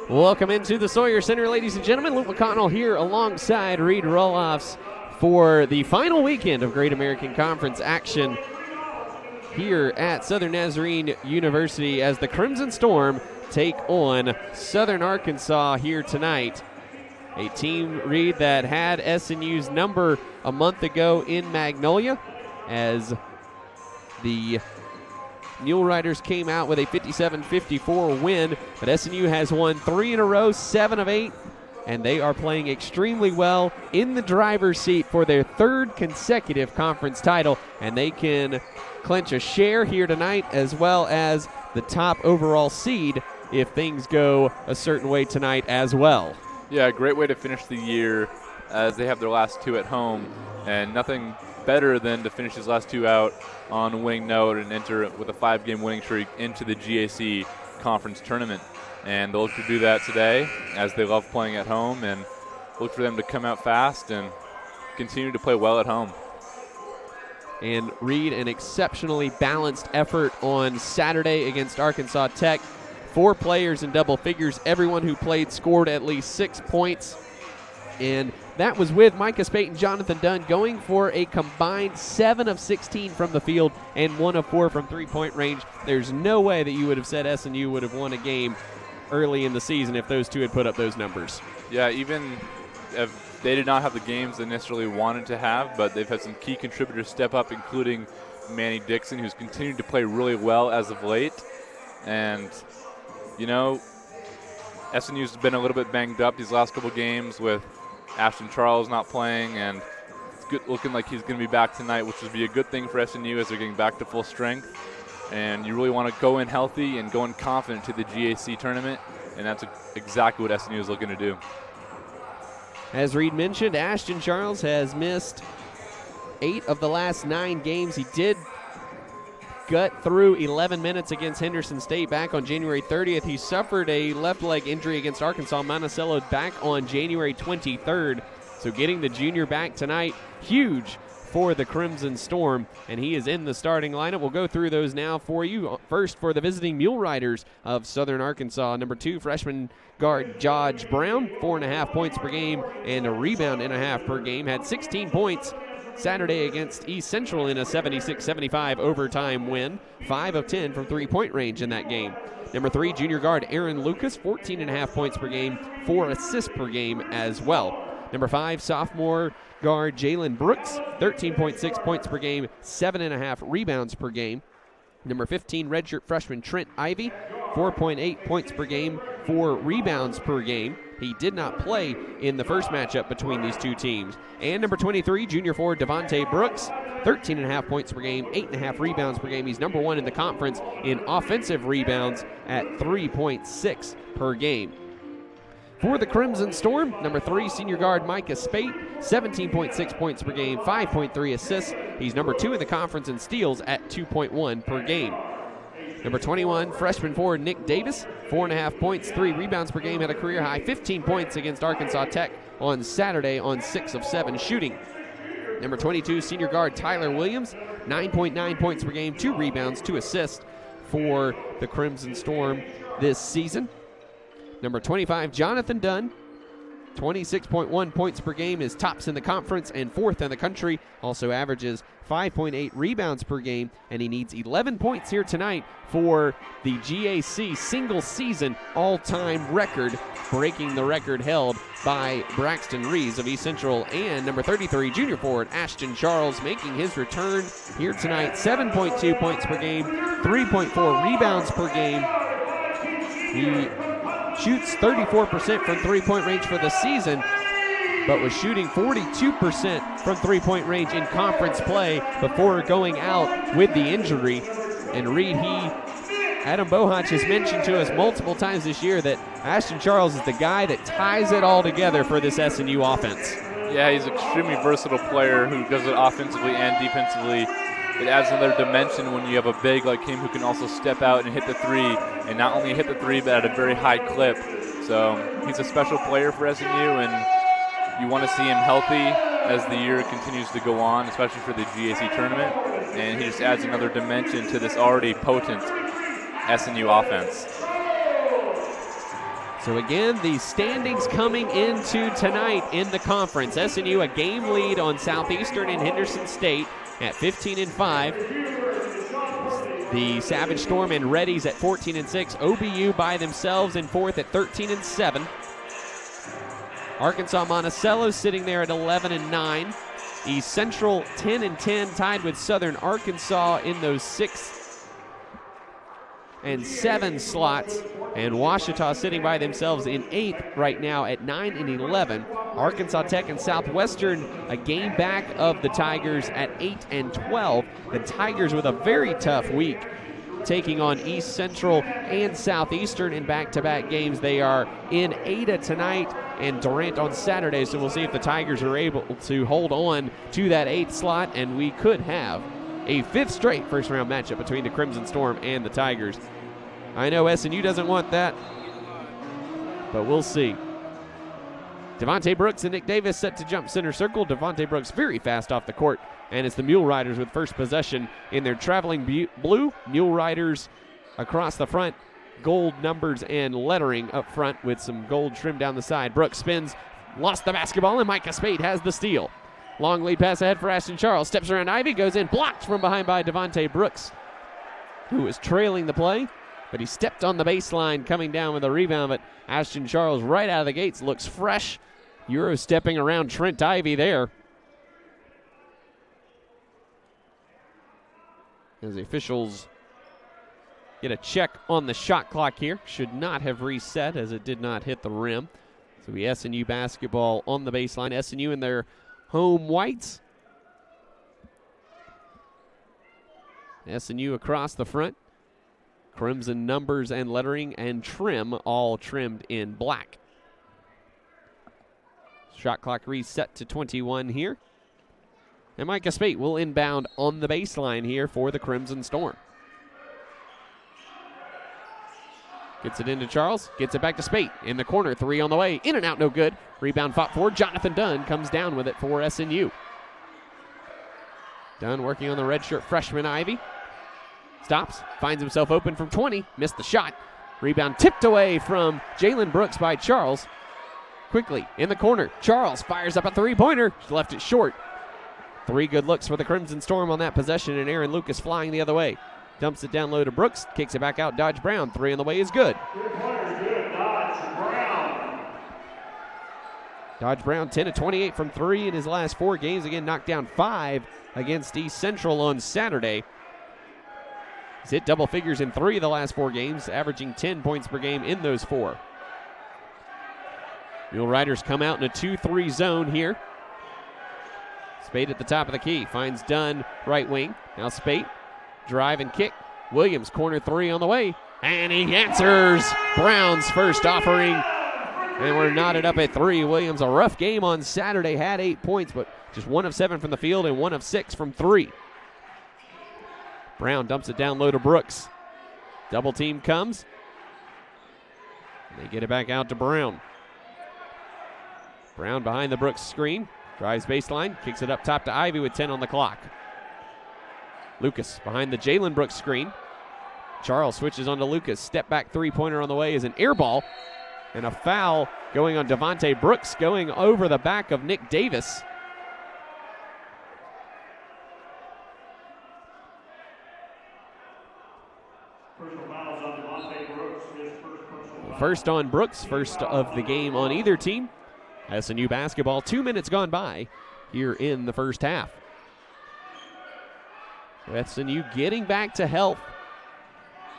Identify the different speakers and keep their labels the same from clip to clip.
Speaker 1: Welcome into the Sawyer Center, ladies and gentlemen. Luke McConnell here alongside Reed Roloffs for the final weekend of Great American Conference action here at Southern Nazarene University as the Crimson Storm take on Southern Arkansas here tonight. A team, Reed, that had SNU's number a month ago in Magnolia as the Mule Riders came out with a 57-54 win, but SNU has won 3 in a row, 7 of 8, and they are playing extremely well in the driver's seat for their 3rd consecutive conference title, and they can clinch a share here tonight as well as the top overall seed if things go a certain way tonight as well.
Speaker 2: Yeah, great way to finish the year as they have their last 2 at home, and nothing better than to finish these last 2 out on a winning note and enter with a 5-game winning streak into the GAC conference tournament. And they'll look to do that today as they love playing at home, and look for them to come out fast and continue to play well at home.
Speaker 1: And Reed, an exceptionally balanced effort on Saturday against Arkansas Tech. 4 players in double figures. Everyone who played scored at least 6 points. And that was with Micah Spate and Jonathan Dunn going for a combined 7 of 16 from the field and 1 of 4 from three-point range. There's no way that you would have said SNU would have won a game early in the season if those two had put up those numbers.
Speaker 2: Yeah, even if they did not have the games they necessarily wanted to have, but they've had some key contributors step up, including Manny Dixon, who's continued to play really well as of late. And, you know, SNU's been a little bit banged up these last couple games with Ashton Charles not playing, and it's good looking like he's going to be back tonight, which would be a good thing for SNU as they're getting back to full strength. And you really want to go in healthy and go in confident to the GAC tournament, and that's exactly what SNU is looking to do.
Speaker 1: As Reed mentioned, Ashton Charles has missed 8 of the last 9 games. He did gut through 11 minutes against Henderson State back on January 30th. He suffered a left leg injury against Arkansas Monticello back on January 23rd. So getting the junior back tonight, huge for the Crimson Storm, and he is in the starting lineup. We'll go through those now for you. First, for the visiting Mule Riders of Southern Arkansas, number 2, freshman guard Judge Brown, 4.5 points per game and a rebound and a half per game. Had 16 points Saturday against East Central in a 76-75 overtime win. 5 of 10 from three-point range in that game. Number 3, junior guard Aaron Lucas, 14.5 points per game, 4 assists per game as well. Number 5, sophomore guard Jalen Brooks, 13.6 points per game, 7.5 rebounds per game. Number 15, redshirt freshman Trent Ivey, 4.8 points per game, 4 rebounds per game. He did not play in the first matchup between these two teams. And number 23, junior forward Devontae Brooks, 13.5 points per game, 8.5 rebounds per game. He's number 1 in the conference in offensive rebounds at 3.6 per game. For the Crimson Storm, number 3, senior guard Micah Spate, 17.6 points per game, 5.3 assists. He's number 2 in the conference in steals at 2.1 per game. Number 21, freshman forward Nick Davis, 4.5 points, 3 rebounds per game, at a career high 15 points against Arkansas Tech on Saturday on 6 of 7 shooting. Number 22, senior guard Tyler Williams, 9.9 points per game, 2 rebounds, 2 assists for the Crimson Storm this season. Number 25, Jonathan Dunn, 26.1 points per game, is tops in the conference and 4th in the country. Also averages 5.8 rebounds per game, and he needs 11 points here tonight for the GAC single season all-time record, breaking the record held by Braxton Reeves of East Central. And number 33, junior forward Ashton Charles, making his return here tonight, 7.2 points per game, 3.4 rebounds per game. He shoots 34% from three-point range for the season, but was shooting 42% from three-point range in conference play before going out with the injury. And Reed, Adam Bohach has mentioned to us multiple times this year that Ashton Charles is the guy that ties it all together for this SNU offense.
Speaker 2: Yeah, he's an extremely versatile player who does it offensively and defensively. It adds another dimension when you have a big like him who can also step out and hit the 3, and not only hit the 3 but at a very high clip. So he's a special player for SNU, and you want to see him healthy as the year continues to go on, especially for the GAC tournament. And he just adds another dimension to this already potent SNU offense.
Speaker 1: So again, the standings coming into tonight in the conference. SNU a game lead on Southeastern and Henderson State at 15-5. The Savage Storm and Reddies at 14-6. OBU by themselves in fourth at 13-7. Arkansas Monticello sitting there at 11-9. East Central 10-10, tied with Southern Arkansas in those 6 and 7 slots. And Ouachita sitting by themselves in 8th right now at 9-11. Arkansas Tech and Southwestern a game back of the Tigers at 8-12. The Tigers with a very tough week, taking on East Central and Southeastern in back-to-back games. They are in Ada tonight and Durant on Saturday, so we'll see if the Tigers are able to hold on to that 8th slot, and we could have a 5th straight first-round matchup between the Crimson Storm and the Tigers. I know SNU doesn't want that, but we'll see. Devontae Brooks and Nick Davis set to jump center circle. Devontae Brooks very fast off the court, and it's the Mule Riders with first possession in their traveling blue. Mule Riders across the front, gold numbers and lettering up front with some gold trim down the side. Brooks spins, lost the basketball, and Micah Spade has the steal. Long lead pass ahead for Ashton Charles. Steps around Ivy, goes in, blocked from behind by Devontae Brooks, who was trailing the play, but he stepped on the baseline coming down with a rebound. But Ashton Charles right out of the gates looks fresh. Euro stepping around Trent Ivy there. As the officials get a check on the shot clock here. Should not have reset as it did not hit the rim. So we SNU basketball on the baseline. SNU in their home whites. SNU across the front. Crimson numbers and lettering and trim all trimmed in black. Shot clock reset to 21 here. And Micah Spate will inbound on the baseline here for the Crimson Storm. Gets it into Charles, gets it back to Spate. In the corner, 3 on the way, in and out, no good. Rebound fought for. Jonathan Dunn comes down with it for SNU. Dunn working on the redshirt freshman Ivy. Stops, finds himself open from 20, missed the shot. Rebound tipped away from Jalen Brooks by Charles. Quickly, in the corner, Charles fires up a three-pointer, left it short. 3 good looks for the Crimson Storm on that possession, and Aaron Lucas flying the other way. Dumps it down low to Brooks, kicks it back out, Dodge Brown. 3 on the way is good. Dodge Brown 10-28 from 3 in his last 4 games. Again, knocked down 5 against East Central on Saturday. He's hit double figures in 3 of the last 4 games, averaging 10 points per game in those 4. Mule Riders come out in a 2-3 zone here. Spate at the top of the key, finds Dunn right wing. Now Spate, drive and kick. Williams, corner 3 on the way, and he answers Brown's first offering. And we're knotted up at 3. Williams, a rough game on Saturday, had 8 points, but just 1 of 7 from the field and 1 of 6 from 3. Brown dumps it down low to Brooks. Double team comes. They get it back out to Brown. Brown behind the Brooks screen. Drives baseline, kicks it up top to Ivy with 10 on the clock. Lucas behind the Jalen Brooks screen. Charles switches on to Lucas. Step back three-pointer on the way is an air ball. And a foul going on Devontae Brooks, going over the back of Nick Davis. First on Brooks, first of the game on either team. SNU basketball, 2 minutes gone by here in the first half. SNU getting back to health.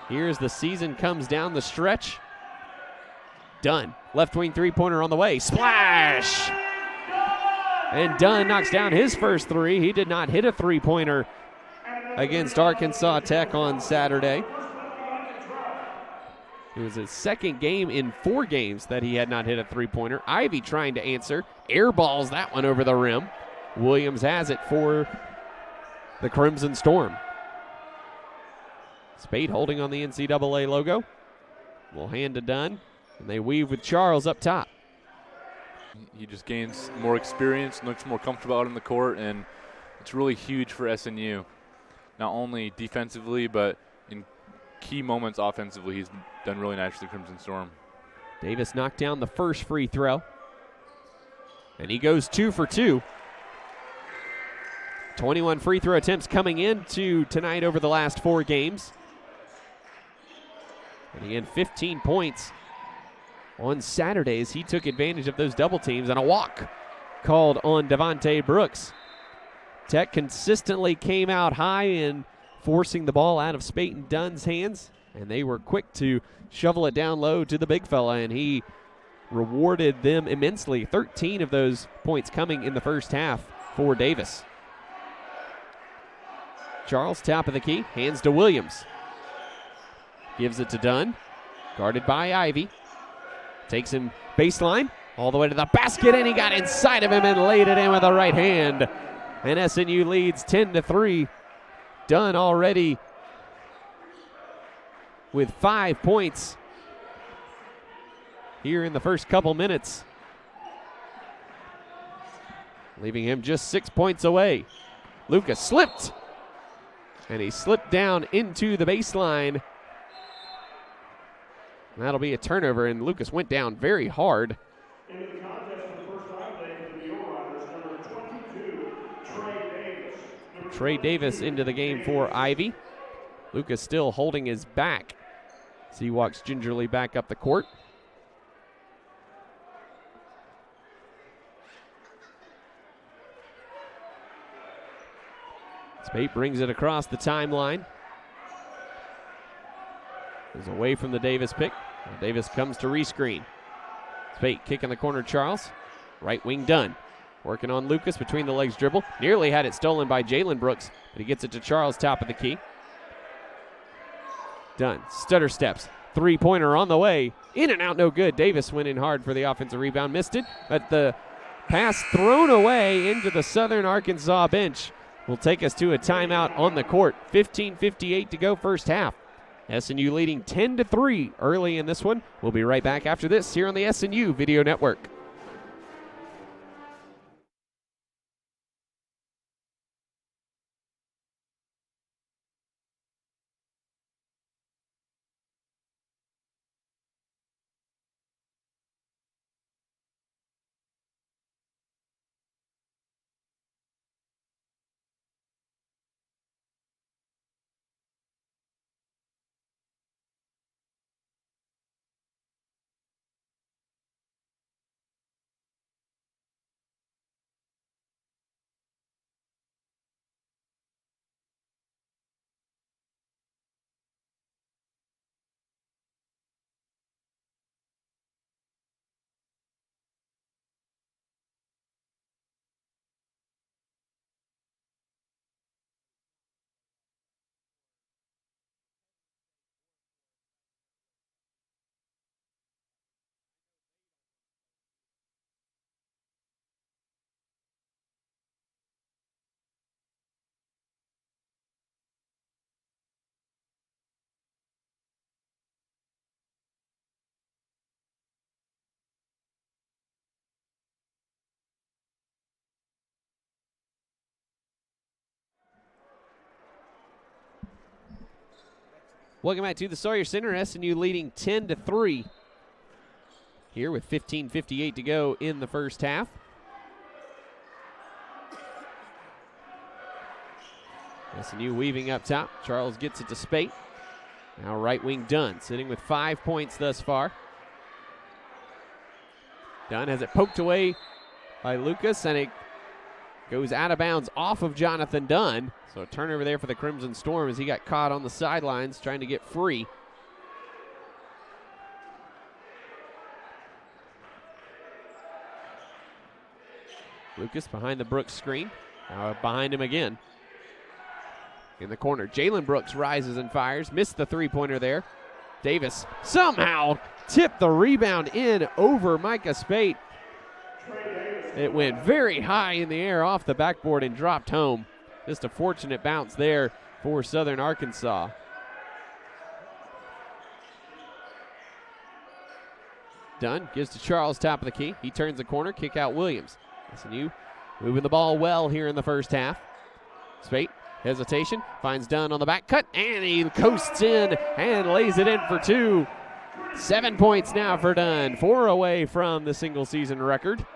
Speaker 1: Here's the season comes down the stretch. Dunn, left wing three-pointer on the way. Splash! And Dunn knocks down his first 3. He did not hit a three-pointer against Arkansas Tech on Saturday. It was his second game in 4 games that he had not hit a three-pointer. Ivy trying to answer. Airballs that one over the rim. Williams has it for the Crimson Storm. Spade holding on the NCAA logo. Will hand to Dunn, and they weave with Charles up top.
Speaker 2: He just gains more experience, looks more comfortable out in the court, and it's really huge for SNU. Not only defensively, but in key moments offensively, he's done really nice for the Crimson Storm.
Speaker 1: Davis knocked down the first free throw, and he goes 2 for 2. 21 free throw attempts coming into tonight over the last 4 games. And again, 15 points on Saturdays. He took advantage of those double teams and a walk called on Devontae Brooks. Tech consistently came out high in forcing the ball out of Spate and Dunn's hands, and they were quick to shovel it down low to the big fella, and he rewarded them immensely. 13 of those points coming in the first half for Davis. Charles, top of the key, hands to Williams. Gives it to Dunn, guarded by Ivy. Takes him baseline, all the way to the basket, and he got inside of him and laid it in with the right hand. And SNU leads 10-3. Dunn already with 5 points here in the first couple minutes, leaving him just 6 points away. Lucas slipped, and he slipped down into the baseline. That'll be a turnover, and Lucas went down very hard.
Speaker 3: Into the contest for the first time today for the Mule Riders, number 22, Trey Davis.
Speaker 1: Trey Davis into the game for Ivy. Lucas still holding his back as he walks gingerly back up the court. Spate brings it across the timeline. Is away from the Davis pick. Now Davis comes to rescreen. Spate kick in the corner, Charles. Right wing Dunn. Working on Lucas between the legs dribble. Nearly had it stolen by Jalen Brooks, but he gets it to Charles, top of the key. Dunn, stutter steps. Three-pointer on the way. In and out, no good. Davis went in hard for the offensive rebound. Missed it, but the pass thrown away into the Southern Arkansas bench will take us to a timeout on the court. 15:58 to go first half. SNU leading 10-3 early in this one. We'll be right back after this here on the SNU Video Network. Welcome back to the Sawyer Center. SNU leading 10-3 here with 15:58 to go in the first half. SNU weaving up top. Charles gets it to Spate. Now right wing Dunn, sitting with 5 points thus far. Dunn has it poked away by Lucas, and it goes out of bounds off of Jonathan Dunn. So a turnover there for the Crimson Storm as he got caught on the sidelines trying to get free. Lucas behind the Brooks screen. Now behind him again. In the corner, Jalen Brooks rises and fires. Missed the three-pointer there. Davis somehow tipped the rebound in over Micah Spate. It went very high in the air off the backboard and dropped home. Just a fortunate bounce there for Southern Arkansas. Dunn gives to Charles, top of the key. He turns the corner, kick out Williams. SNU moving the ball well here in the first half. Spate, hesitation, finds Dunn on the back cut, and he coasts in and lays it in for two. 7 points now for Dunn, 4 away from the single season record.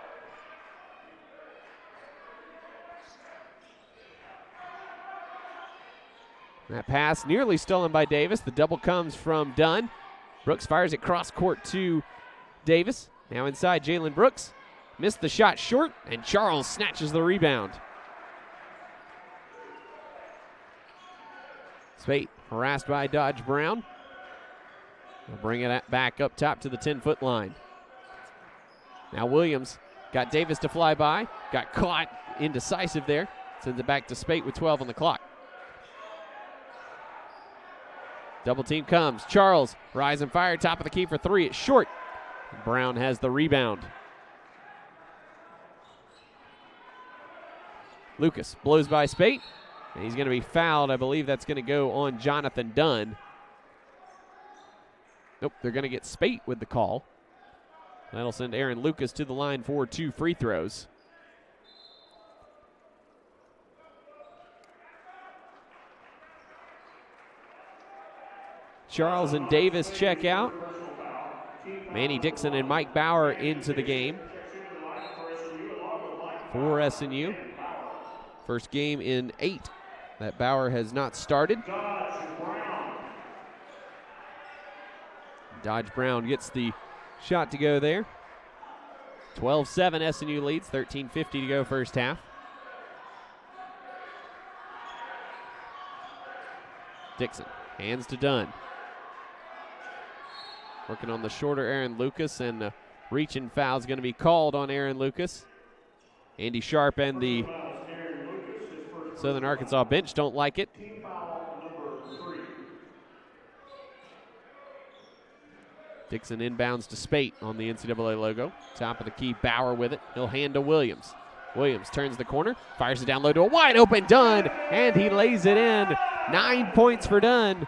Speaker 1: That pass nearly stolen by Davis. The double comes from Dunn. Brooks fires it cross court to Davis. Now inside Jalen Brooks. Missed the shot short, and Charles snatches the rebound. Spate harassed by Dodge Brown. They'll bring it back up top to the 10-foot line. Now Williams got Davis to fly by. Got caught indecisive there. Sends it back to Spate with 12 on the clock. Double team comes. Charles, rise and fire, top of the key for three. It's short. Brown has the rebound. Lucas blows by Spate, and he's going to be fouled. I believe that's going to go on Jonathan Dunn. Nope, they're going to get Spate with the call. That'll send Aaron Lucas to the line for 2 free throws. Charles and Davis check out. Manny Dixon and Mike Bauer into the game for SNU. First game in 8 that Bauer has not started. Dodge Brown gets the shot to go there. 12-7 SNU leads, 13:50 to go first half. Dixon, hands to Dunn. Working on the shorter Aaron Lucas, and reaching foul is going to be called on Aaron Lucas. Andy Sharp and the Southern Arkansas bench don't like it. Dixon inbounds to Spate on the NCAA logo. Top of the key, Bauer with it. He'll hand to Williams. Williams turns the corner, fires it down low to a wide open Dunn, and he lays it in. 9 points for Dunn.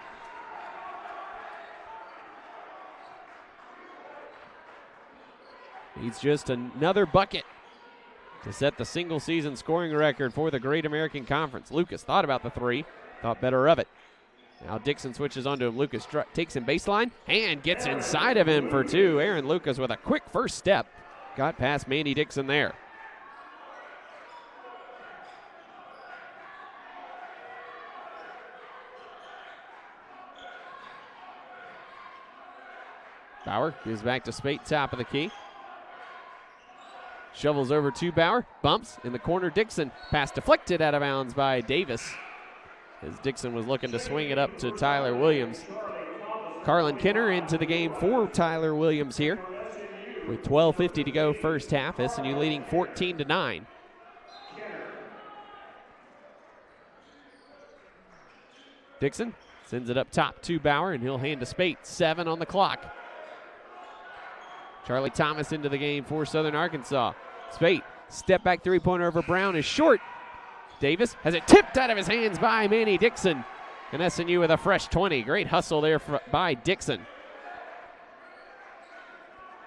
Speaker 1: He's just another bucket to set the single season scoring record for the Great American Conference. Lucas thought about the three, thought better of it. Now Dixon switches onto him. Lucas takes him baseline and gets inside of him for 2. Aaron Lucas with a quick first step. Got past Manny Dixon there. Bauer gives back to Spate, top of the key. Shovels over to Bauer, bumps in the corner. Dixon, pass deflected out of bounds by Davis, as Dixon was looking to swing it up to Tyler Williams. Carlin Kenner into the game for Tyler Williams here, with 12:50 to go first half. SNU leading 14-9. Dixon sends it up top to Bauer, and he'll hand to Spate. 7 on the clock. Charlie Thomas into the game for Southern Arkansas. Spate, step back three-pointer over Brown is short. Davis has it tipped out of his hands by Manny Dixon. And SNU with a fresh 20. Great hustle there by Dixon.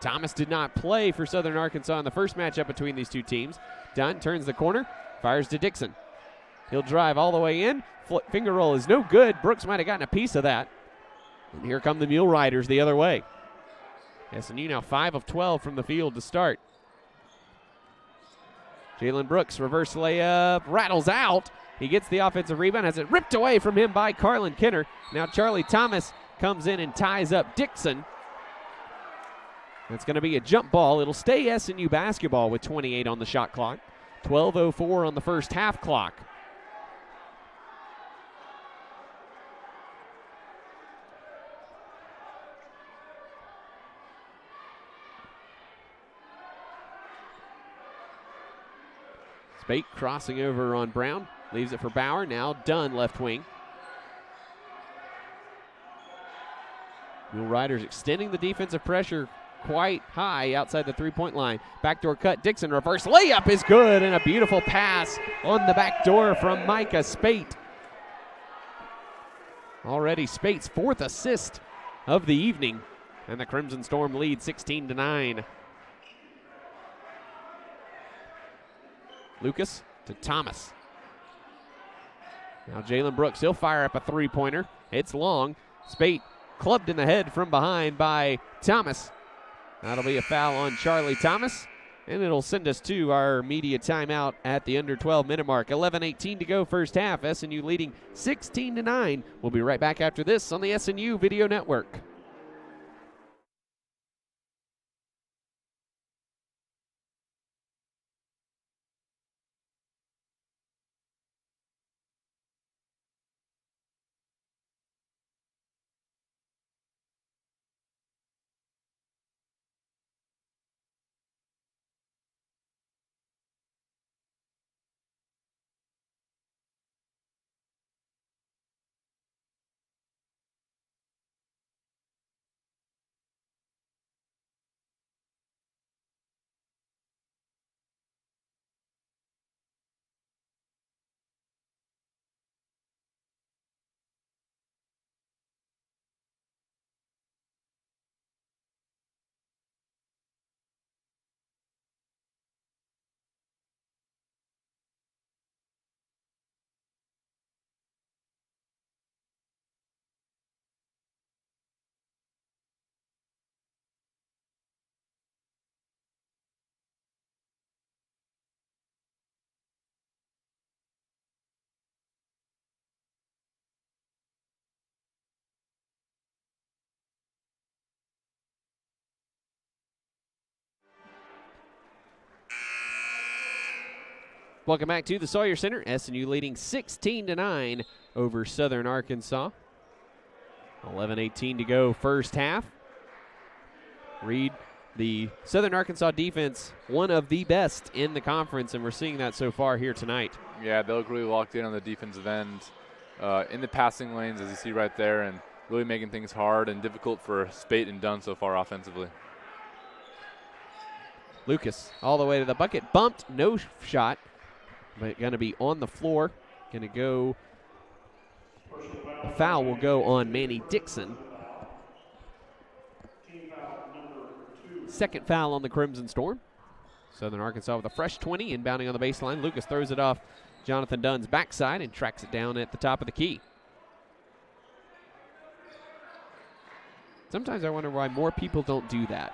Speaker 1: Thomas did not play for Southern Arkansas in the first matchup between these two teams. Dunn turns the corner, fires to Dixon. He'll drive all the way in. Finger roll is no good. Brooks might have gotten a piece of that. And here come the Mule Riders the other way. SNU now 5 of 12 from the field to start. Jalen Brooks, reverse layup, rattles out. He gets the offensive rebound, has it ripped away from him by Carlin Kenner. Now Charlie Thomas comes in and ties up Dixon. That's going to be a jump ball. It'll stay SNU basketball with 28 on the shot clock. 12:04 on the first half clock. Spate crossing over on Brown. Leaves it for Bauer. Now Dunn left wing. Mule Riders extending the defensive pressure quite high outside the three-point line. Backdoor cut. Dixon reverse layup is good, and a beautiful pass on the back door from Micah Spate. Already Spate's 4th assist of the evening, and the Crimson Storm lead 16-9. Lucas to Thomas. Now Jalen Brooks, he'll fire up a three-pointer. It's long. Spate clubbed in the head from behind by Thomas. That'll be a foul on Charlie Thomas, and it'll send us to our media timeout at the under 12-minute mark. 11:18 to go first half. SNU leading 16-9. We'll be right back after this on the SNU Video Network. Welcome back to the Sawyer Center. SNU leading 16-9 over Southern Arkansas. 11:18 to go first half. Reed, the Southern Arkansas defense, one of the best in the conference, and we're seeing that so far here tonight.
Speaker 2: Yeah, they look really locked in on the defensive end, in the passing lanes, as you see right there, and really making things hard and difficult for Spate and Dunn so far offensively.
Speaker 1: Lucas all the way to the bucket. Bumped, no shot, but going to be on the floor. Going to go, a foul will go on Manny Dixon. Second foul on the Crimson Storm. Southern Arkansas with a fresh 20, inbounding on the baseline. Lucas throws it off Jonathan Dunn's backside and tracks it down at the top of the key. Sometimes I wonder why more people don't do that.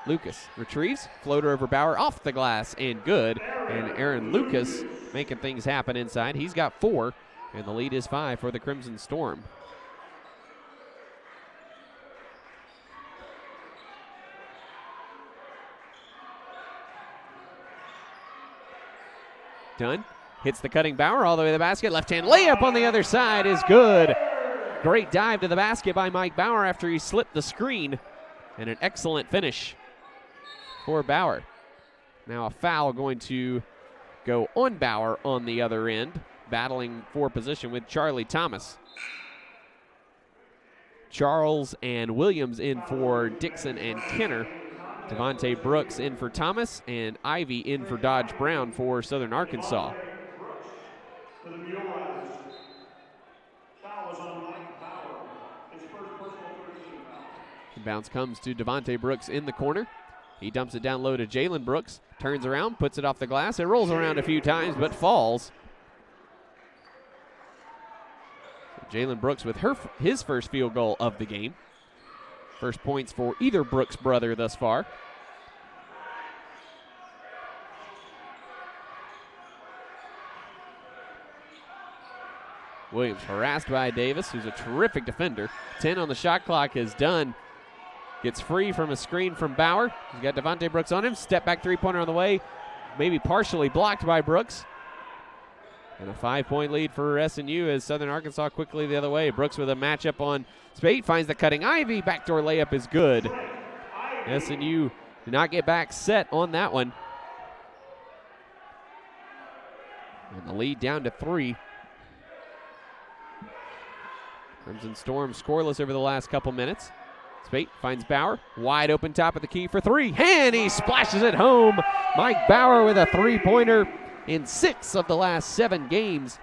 Speaker 1: Lucas retrieves, floater over Bauer, off the glass, and good. And Aaron Lucas making things happen inside. He's got 4, and the lead is 5 for the Crimson Storm. Dunn hits the cutting Bauer all the way to the basket. Left-hand layup on the other side is good. Great dive to the basket by Mike Bauer after he slipped the screen. And an excellent finish for Bauer. Now a foul going to go on Bauer on the other end, battling for position with Charlie Thomas. Charles and Williams in for Dixon and Kenner. Devontae Brooks in for Thomas, and Ivy in for Dodge Brown for Southern Arkansas. The bounce comes to Devontae Brooks in the corner. He dumps it down low to Jalen Brooks, turns around, puts it off the glass. It rolls around a few times, but falls. Jalen Brooks with his first field goal of the game. First points for either Brooks brother thus far. Williams harassed by Davis, who's a terrific defender. 10 on the shot clock is done. Gets free from a screen from Bauer. He's got Devontae Brooks on him. Step back three-pointer on the way. Maybe partially blocked by Brooks. And a 5-point lead for SNU as Southern Arkansas quickly the other way. Brooks with a matchup on Spate, finds the cutting Ivy. Backdoor layup is good. SNU did not get back set on that one. And the lead down to 3. Crimson Storm scoreless over the last couple minutes. Spate finds Bauer, wide open top of the key for 3. And he splashes it home. Mike Bauer with a three-pointer in 6 of the last 7 games.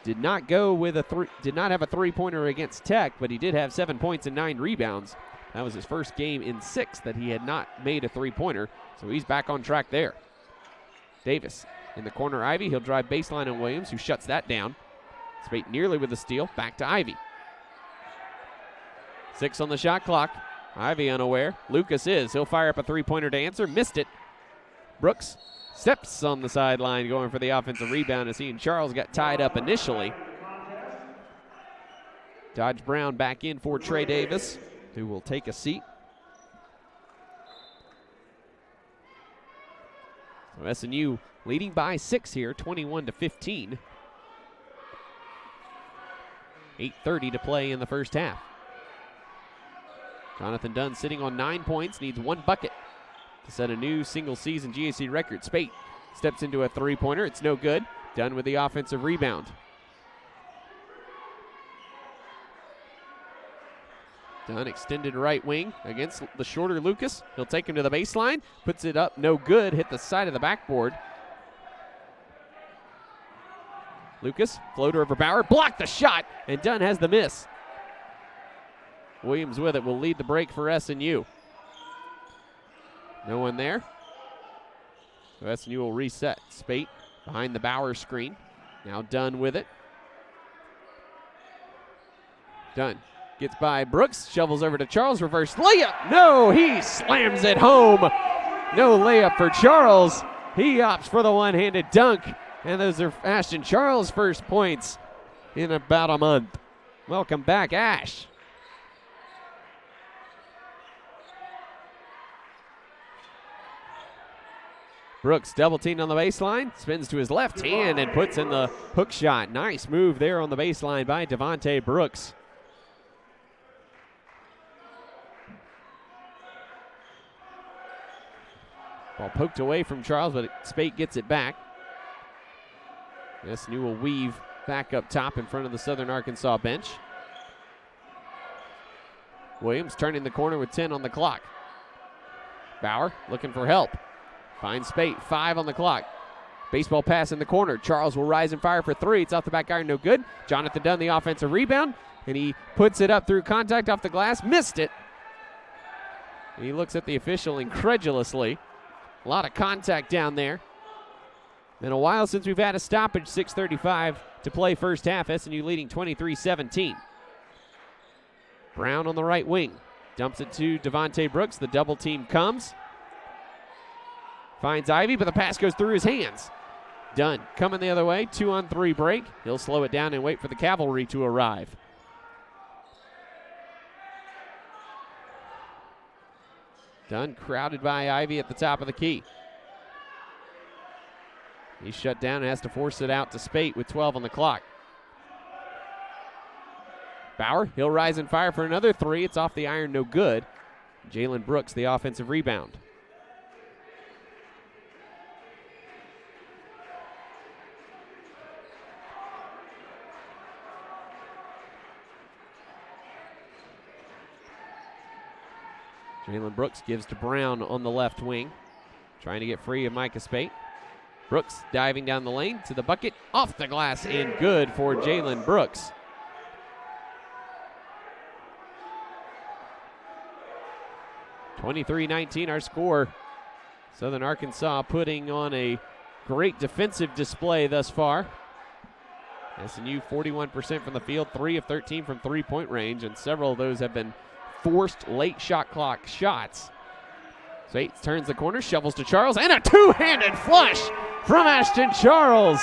Speaker 1: Did not have a three-pointer against Tech, but he did have 7 points and 9 rebounds. That was his first game in 6 that he had not made a three-pointer, so he's back on track there. Davis in the corner, Ivy. He'll drive baseline on Williams, who shuts that down. Spate nearly with a steal, back to Ivy. 6 on the shot clock. Ivy unaware. Lucas is. He'll fire up a three-pointer to answer. Missed it. Brooks steps on the sideline going for the offensive rebound as he and Charles got tied up initially. Dodge Brown back in for Trey Davis, who will take a seat. So SNU leading by 6 here, 21-15. 8:30 to play in the first half. Jonathan Dunn sitting on 9 points, needs 1 bucket to set a new single-season GAC record. Spate steps into a three-pointer. It's no good. Dunn with the offensive rebound. Dunn extended right wing against the shorter Lucas. He'll take him to the baseline. Puts it up, no good. Hit the side of the backboard. Lucas, floater over Bauer. Blocked the shot, and Dunn has the miss. Williams with it will lead the break for SNU. No one there. So SNU will reset. Spate behind the Bauer screen. Now Dunn with it. Dunn gets by Brooks, shovels over to Charles, reverse layup. No, he slams it home. No layup for Charles. He opts for the one-handed dunk. And those are Ashton Charles' first points in about a month. Welcome back, Ash. Brooks double teamed on the baseline, spins to his left hand and puts in the hook shot. Nice move there on the baseline by Devontae Brooks. Ball poked away from Charles, but Spate gets it back. SNU will weave back up top in front of the Southern Arkansas bench. Williams turning the corner with 10 on the clock. Bauer looking for help. Finds Spate, 5 on the clock. Baseball pass in the corner. Charles will rise and fire for 3. It's off the back iron, no good. Jonathan Dunn, the offensive rebound, and he puts it up through contact off the glass. Missed it. And he looks at the official incredulously. A lot of contact down there. Been a while since we've had a stoppage. 6:35 to play first half. SNU leading 23-17. Brown on the right wing. Dumps it to Devontae Brooks. The double team comes. Finds Ivy, but the pass goes through his hands. Dunn coming the other way. 2-on-3 break. He'll slow it down and wait for the cavalry to arrive. Dunn crowded by Ivy at the top of the key. He's shut down and has to force it out to Spate with 12 on the clock. Bauer, he'll rise and fire for another 3. It's off the iron, no good. Jalen Brooks, the offensive rebound. Jalen Brooks gives to Brown on the left wing. Trying to get free of Micah Spate. Brooks diving down the lane to the bucket. Off the glass and good for Jalen Brooks. (23-19) our score. Southern Arkansas putting on a great defensive display thus far. SNU 41% from the field, 3 of 13 from three-point range, and several of those have been forced late shot clock shots. Spate turns the corner, shovels to Charles, and a two-handed flush from Ashton Charles.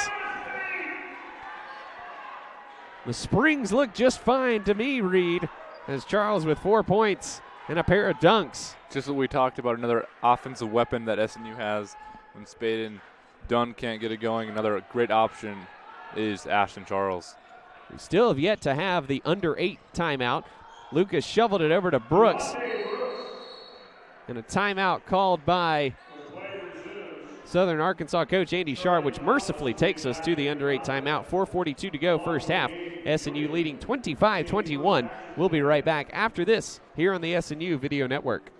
Speaker 1: The Springs look just fine to me, Reed, as Charles with 4 points and a pair of dunks.
Speaker 2: Just what we talked about, another offensive weapon that SNU has when Spade and Dunn can't get it going. Another great option is Ashton Charles.
Speaker 1: We still have yet to have the under 8 timeout. Lucas shoveled it over to Brooks. And a timeout called by Southern Arkansas coach Andy Sharp, which mercifully takes us to the under 8 timeout. 4:42 to go first half. SNU leading 25-21. We'll be right back after this here on the SNU Video Network.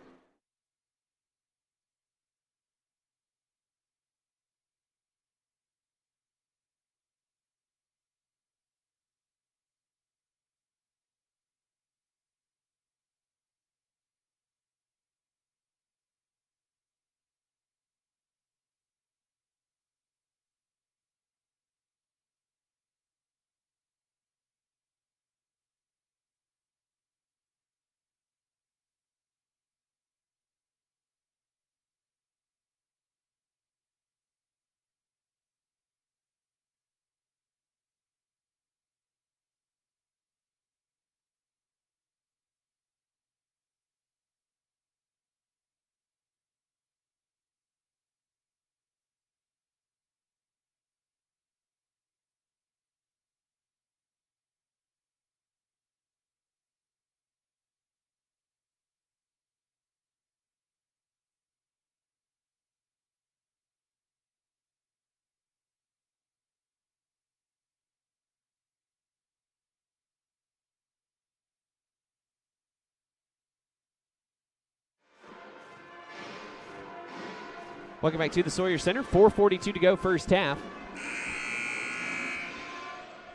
Speaker 1: Welcome back to the Sawyer Center. 4:42 to go, first half.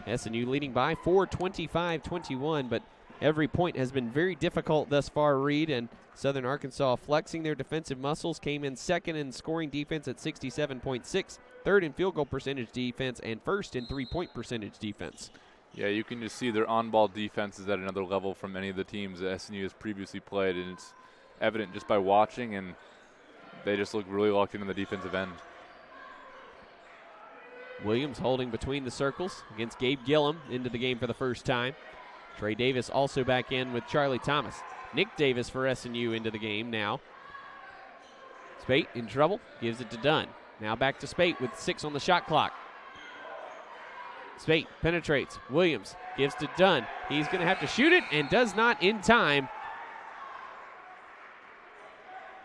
Speaker 1: SNU leading by 25-21, but every point has been very difficult thus far, Reed, and Southern Arkansas flexing their defensive muscles came in second in scoring defense at 67.6, third in field goal percentage defense, and first in three-point percentage defense.
Speaker 2: Yeah, you can just see their on-ball defense is at another level from any of the teams that SNU has previously played, and it's evident just by watching, and they just look really locked in on the defensive end.
Speaker 1: Williams holding between the circles against Gabe Gillum into the game for the first time. Trey Davis also back in with Charlie Thomas. Nick Davis for SNU into the game now. Spate in trouble, gives it to Dunn. Now back to Spate with 6 on the shot clock. Spate penetrates. Williams gives to Dunn. He's going to have to shoot it and does not in time.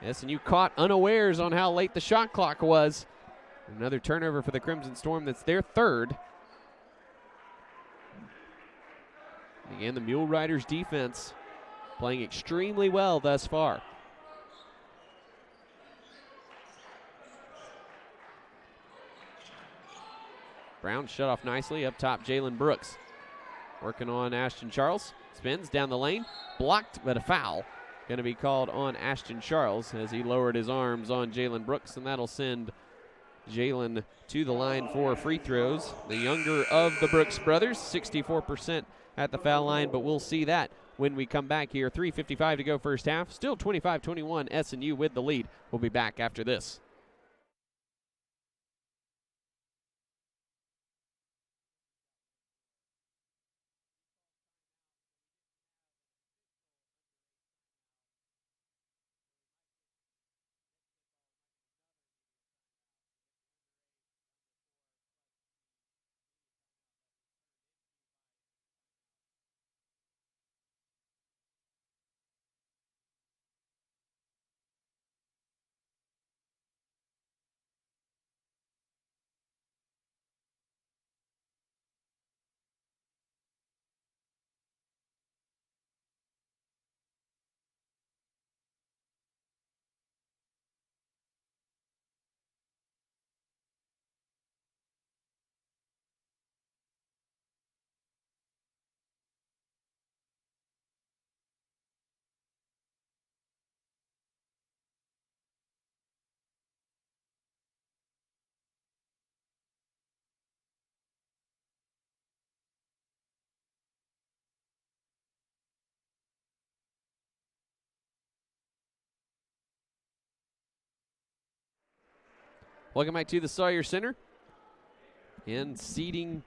Speaker 1: SNU caught unawares on how late the shot clock was. Another turnover for the Crimson Storm. That's their third. Again, the Mule Riders defense playing extremely well thus far. Brown shut off nicely. Up top, Jalen Brooks. Working on Ashton Charles. Spins down the lane. Blocked, but a foul. Going to be called on Ashton Charles as he lowered his arms on Jalen Brooks, and that'll send Jalen to the line for free throws. The younger of the Brooks brothers, 64% at the foul line, but we'll see that when we come back here. 3:55 to go first half. Still 25-21, SNU with the lead. We'll be back after this. Welcome back to the Sawyer Center. And seeding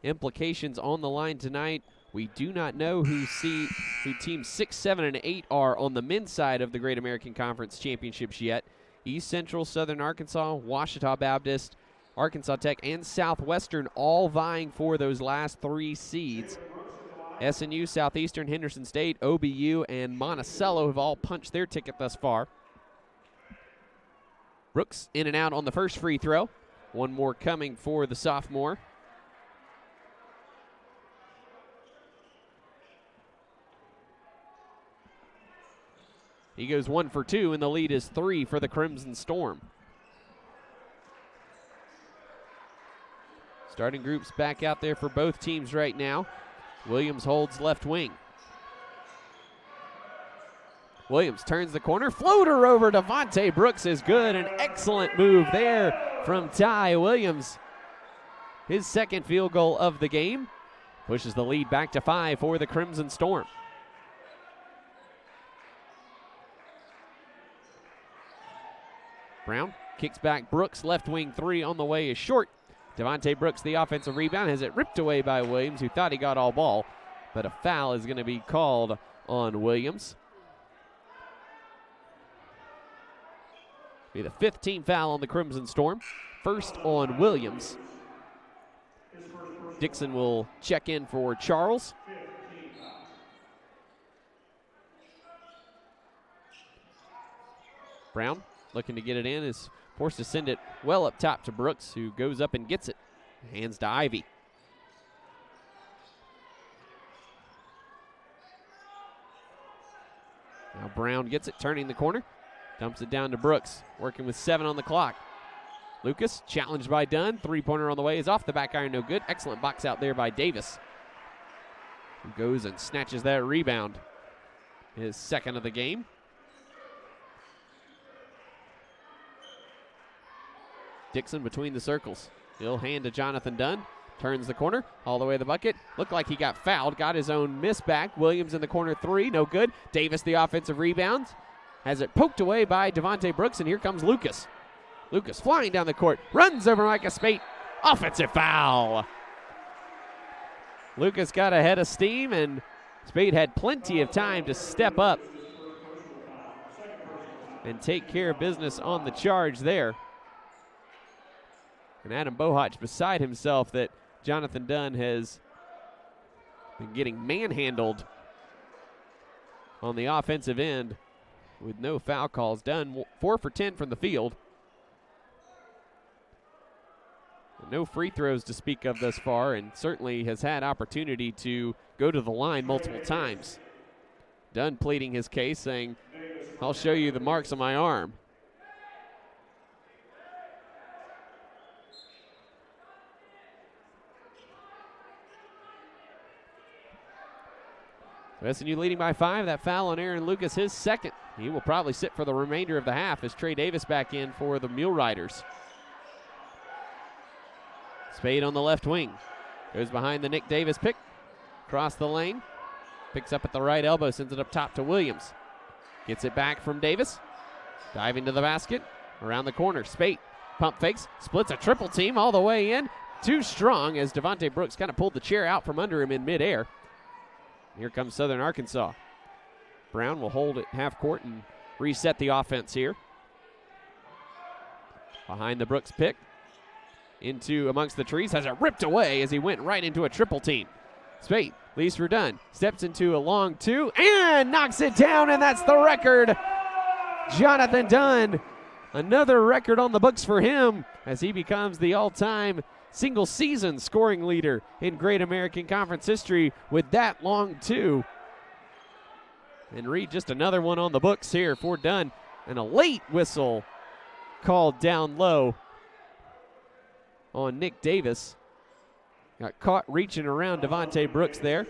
Speaker 1: implications on the line tonight. We do not know who teams 6, 7, and 8 are on the men's side of the Great American Conference Championships yet. East Central, Southern Arkansas, Ouachita Baptist, Arkansas Tech, and Southwestern all vying for those last 3 seeds. SNU, Southeastern, Henderson State, OBU, and Monticello have all punched their ticket thus far. Brooks in and out on the first free throw. One more coming for the sophomore. He goes 1 for 2, and the lead is 3 for the Crimson Storm. Starting groups back out there for both teams right now. Williams holds left wing. Williams turns the corner. Floater over to Devontae Brooks is good. An excellent move there from Ty Williams. His second field goal of the game pushes the lead back to 5 for the Crimson Storm. Brown kicks back Brooks. Left wing 3 on the way is short. Devontae Brooks, the offensive rebound, has it ripped away by Williams, who thought he got all ball. But a foul is going to be called on Williams. Be the 5th team foul on the Crimson Storm. First on Williams. Dixon will check in for Charles. Brown looking to get it in, is forced to send it well up top to Brooks, who goes up and gets it. Hands to Ivy. Now Brown gets it, turning the corner. Dumps it down to Brooks, working with 7 on the clock. Lucas, challenged by Dunn. Three-pointer on the way is off the back iron, no good. Excellent box out there by Davis, who goes and snatches that rebound. His second of the game. Dixon between the circles. He'll hand to Jonathan Dunn. Turns the corner, all the way to the bucket. Looked like he got fouled, got his own miss back. Williams in the corner 3, no good. Davis the offensive rebound. Has it poked away by Devontae Brooks, and here comes Lucas. Lucas flying down the court, runs over Micah Spate. Offensive foul. Lucas got a head of steam, and Spate had plenty of time to step up and take care of business on the charge there. And Adam Bohach beside himself that Jonathan Dunn has been getting manhandled on the offensive end with no foul calls. Dunn 4 for 10 from the field. No free throws to speak of thus far, and certainly has had opportunity to go to the line multiple times. Dunn pleading his case, saying, "I'll show you the marks on my arm." So SNU leading by 5. That foul on Aaron Lucas, his second. He will probably sit for the remainder of the half as Trey Davis back in for the Mule Riders. Spade on the left wing. Goes behind the Nick Davis pick. Across the lane. Picks up at the right elbow. Sends it up top to Williams. Gets it back from Davis. Diving to the basket. Around the corner. Spate pump fakes. Splits a triple team all the way in. Too strong as Devontae Brooks kind of pulled the chair out from under him in midair. Here comes Southern Arkansas. Brown will hold it half court and reset the offense here. Behind the Brooks pick. Into amongst the trees, has it ripped away as he went right into a triple team. Spate leaves for Dunn, steps into a long 2 and knocks it down, and that's the record. Jonathan Dunn, another record on the books for him as he becomes the all-time single season scoring leader in Great American Conference history with that long 2. And Reed, just another one on the books here for Dunn, and a late whistle called down low on Nick Davis. Got caught reaching around Devontae Brooks there.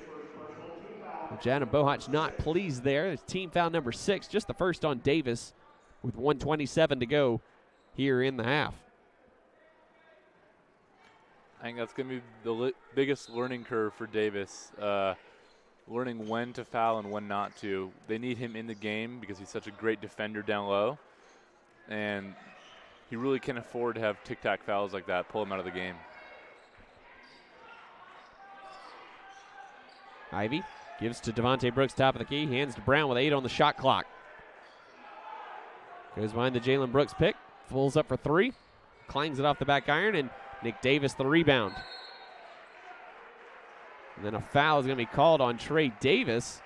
Speaker 1: Adam Bohach not pleased there. It's team foul number 6, just the first on Davis with 1:27 to go here in the half.
Speaker 2: I think that's going to be the biggest learning curve for Davis, learning when to foul and when not to. They need him in the game because he's such a great defender down low, and he really can't afford to have tic-tac fouls like that, pull him out of the game.
Speaker 1: Ivy gives to Devontae Brooks, top of the key, hands to Brown with 8 on the shot clock. Goes behind the Jalen Brooks pick, pulls up for 3, clangs it off the back iron, and Nick Davis the rebound. And then a foul is going to be called on Trey Davis.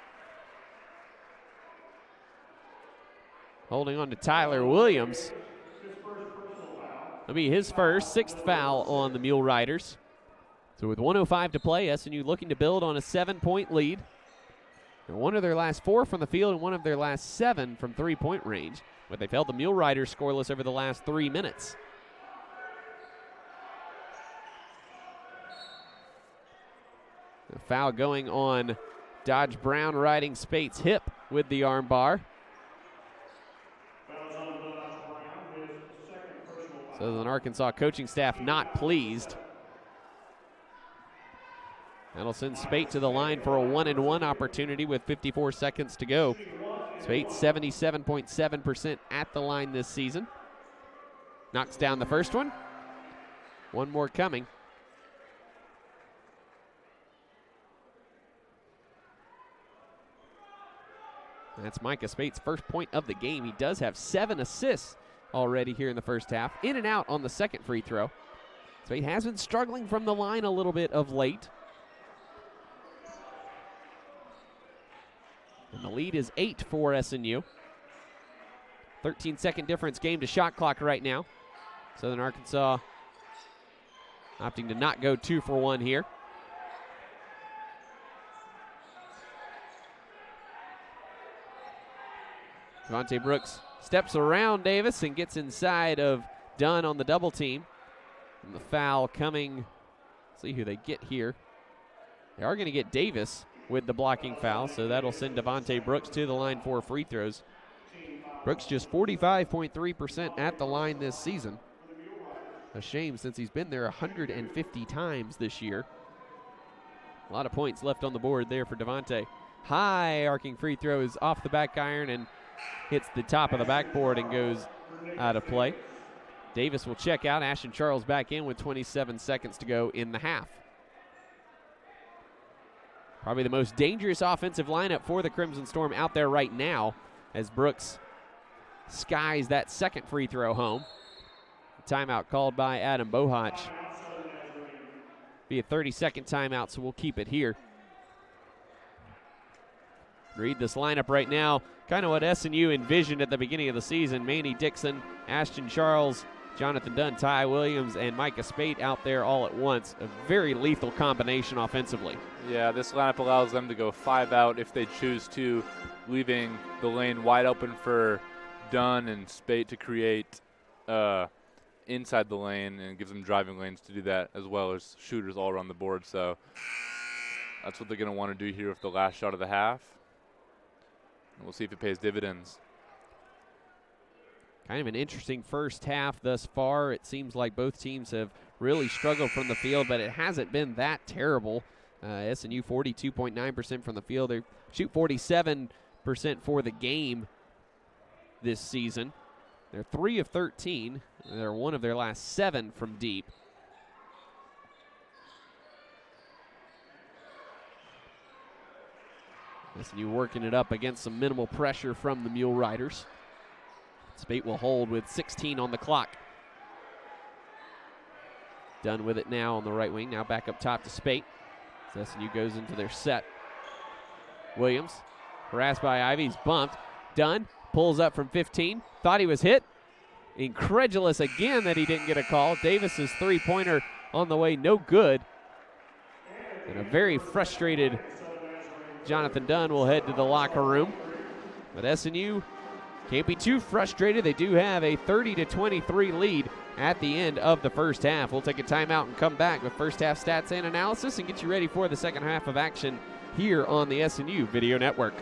Speaker 1: Holding on to Tyler Williams. That'll be his first, 6th foul on the Mule Riders. So with 1:05 to play, SNU looking to build on a 7-point lead. And one of their last 4 from the field and one of their last 7 from three-point range. But they've held the Mule Riders scoreless over the last 3 minutes. A foul going on Dodge Brown, riding Spate's hip with the arm bar. So the Arkansas coaching staff not pleased. That'll send Spate to the line for a 1-and-1 opportunity with 54 seconds to go. Spate 77.7% at the line this season. Knocks down the first one. One more coming. That's Micah Spate's first point of the game. He does have 7 assists already here in the first half. In and out on the second free throw. Spate has been struggling from the line a little bit of late. And the lead is 8 for SNU. 13-second difference game to shot clock right now. Southern Arkansas opting to not go 2 for 1 here. Devontae Brooks steps around Davis and gets inside of Dunn on the double team. And the foul coming, see who they get here. They are going to get Davis with the blocking foul, so that'll send Devontae Brooks to the line for free throws. Brooks just 45.3% at the line this season. A shame since he's been there 150 times this year. A lot of points left on the board there for Devontae. High arcing free throw is off the back iron and hits the top of the backboard and goes out of play. Davis will check out. Ashton Charles back in with 27 seconds to go in the half. Probably the most dangerous offensive lineup for the Crimson Storm out there right now as Brooks skies that second free throw home. Timeout called by Adam Bohach. Be a 30-second timeout, so we'll keep it here. Read this lineup right now. Kind of what SNU envisioned at the beginning of the season. Manny Dixon, Ashton Charles, Jonathan Dunn, Ty Williams, and Micah Spate out there all at once. A very lethal combination offensively.
Speaker 2: Yeah, this lineup allows them to go 5 out if they choose to, leaving the lane wide open for Dunn and Spate to create inside the lane, and gives them driving lanes to do that, as well as shooters all around the board. So that's what they're going to want to do here with the last shot of the half. And we'll see if it pays dividends.
Speaker 1: Kind of an interesting first half thus far. It seems like both teams have really struggled from the field, but it hasn't been that terrible. SNU 42.9% from the field. They shoot 47% for the game this season. They're 3 of 13. They're 1 of their last 7 from deep. SNU working it up against some minimal pressure from the Mule Riders. Spate will hold with 16 on the clock. Dunn with it now on the right wing. Now back up top to Spate. As SNU goes into their set. Williams harassed by Ivy. He's bumped. Dunn pulls up from 15. Thought he was hit. Incredulous again that he didn't get a call. Davis's three-pointer on the way, no good. And a very frustrated Jonathan Dunn will head to the locker room. But SNU can't be too frustrated. They do have a 30-23 lead at the end of the first half. We'll take a timeout and come back with first half stats and analysis and get you ready for the second half of action here on the SNU Video Network.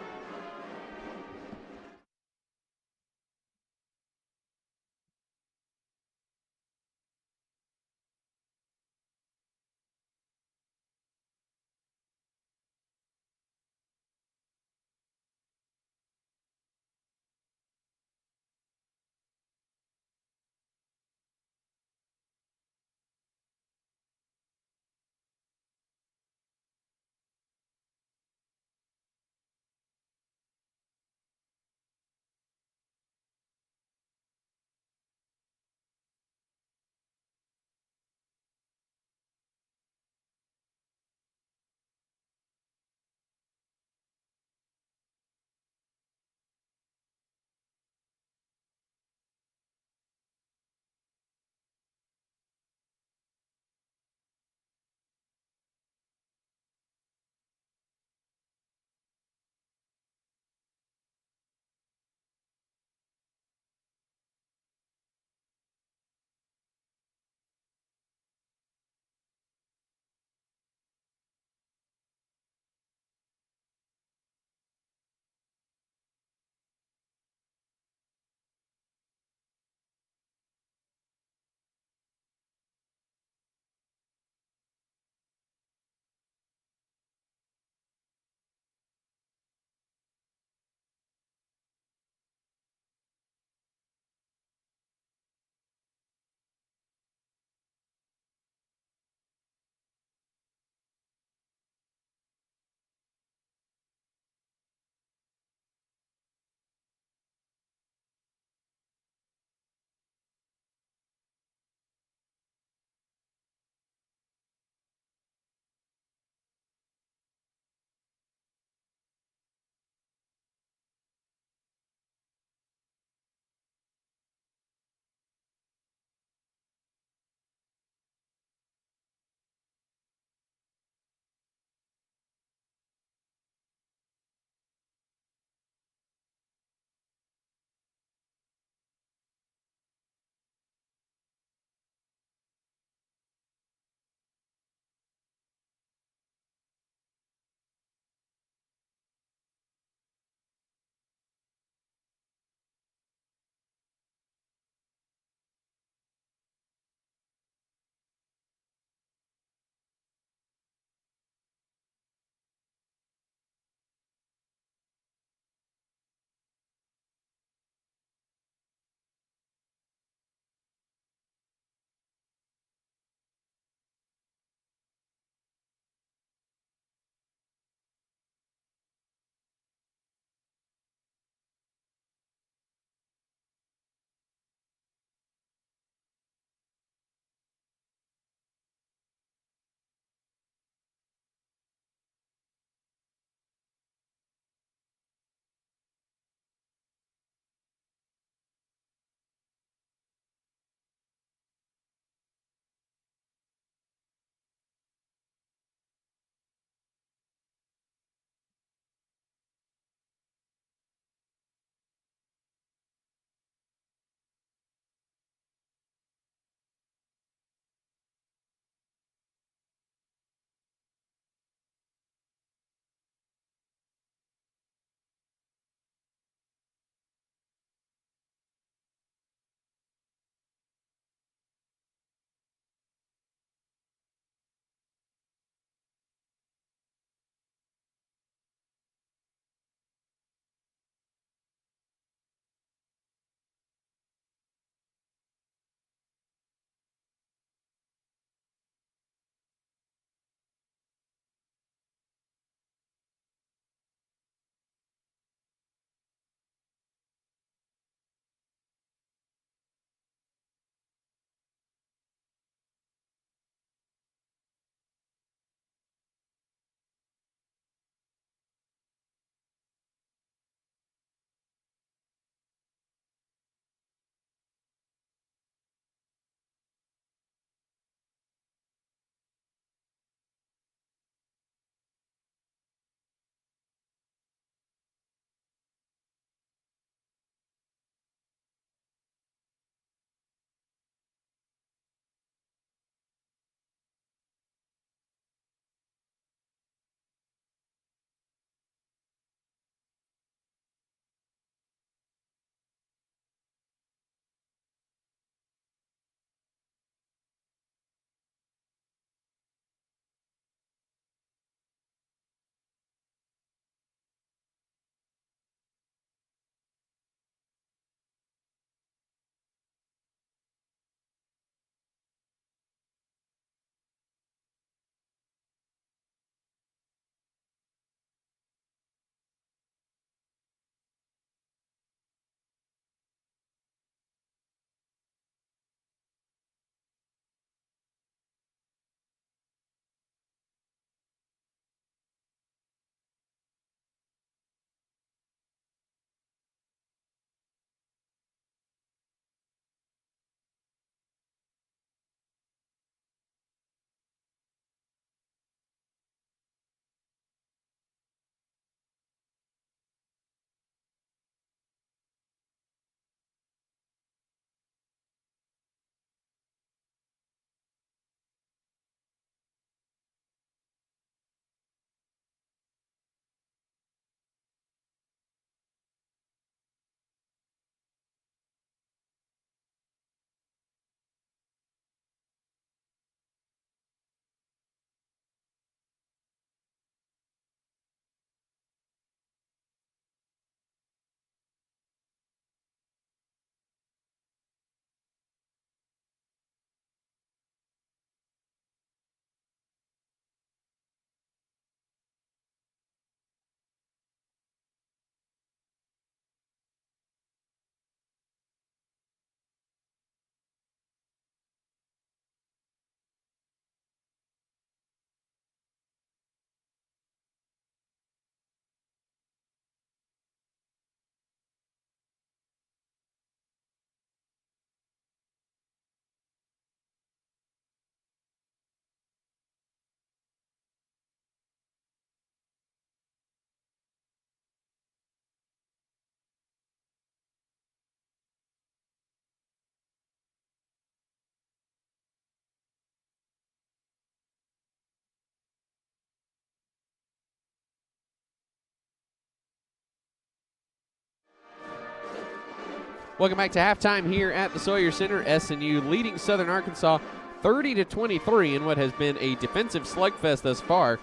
Speaker 1: Welcome back to halftime here at the Sawyer Center. SNU leading Southern Arkansas 30-23 in what has been a defensive slugfest thus far.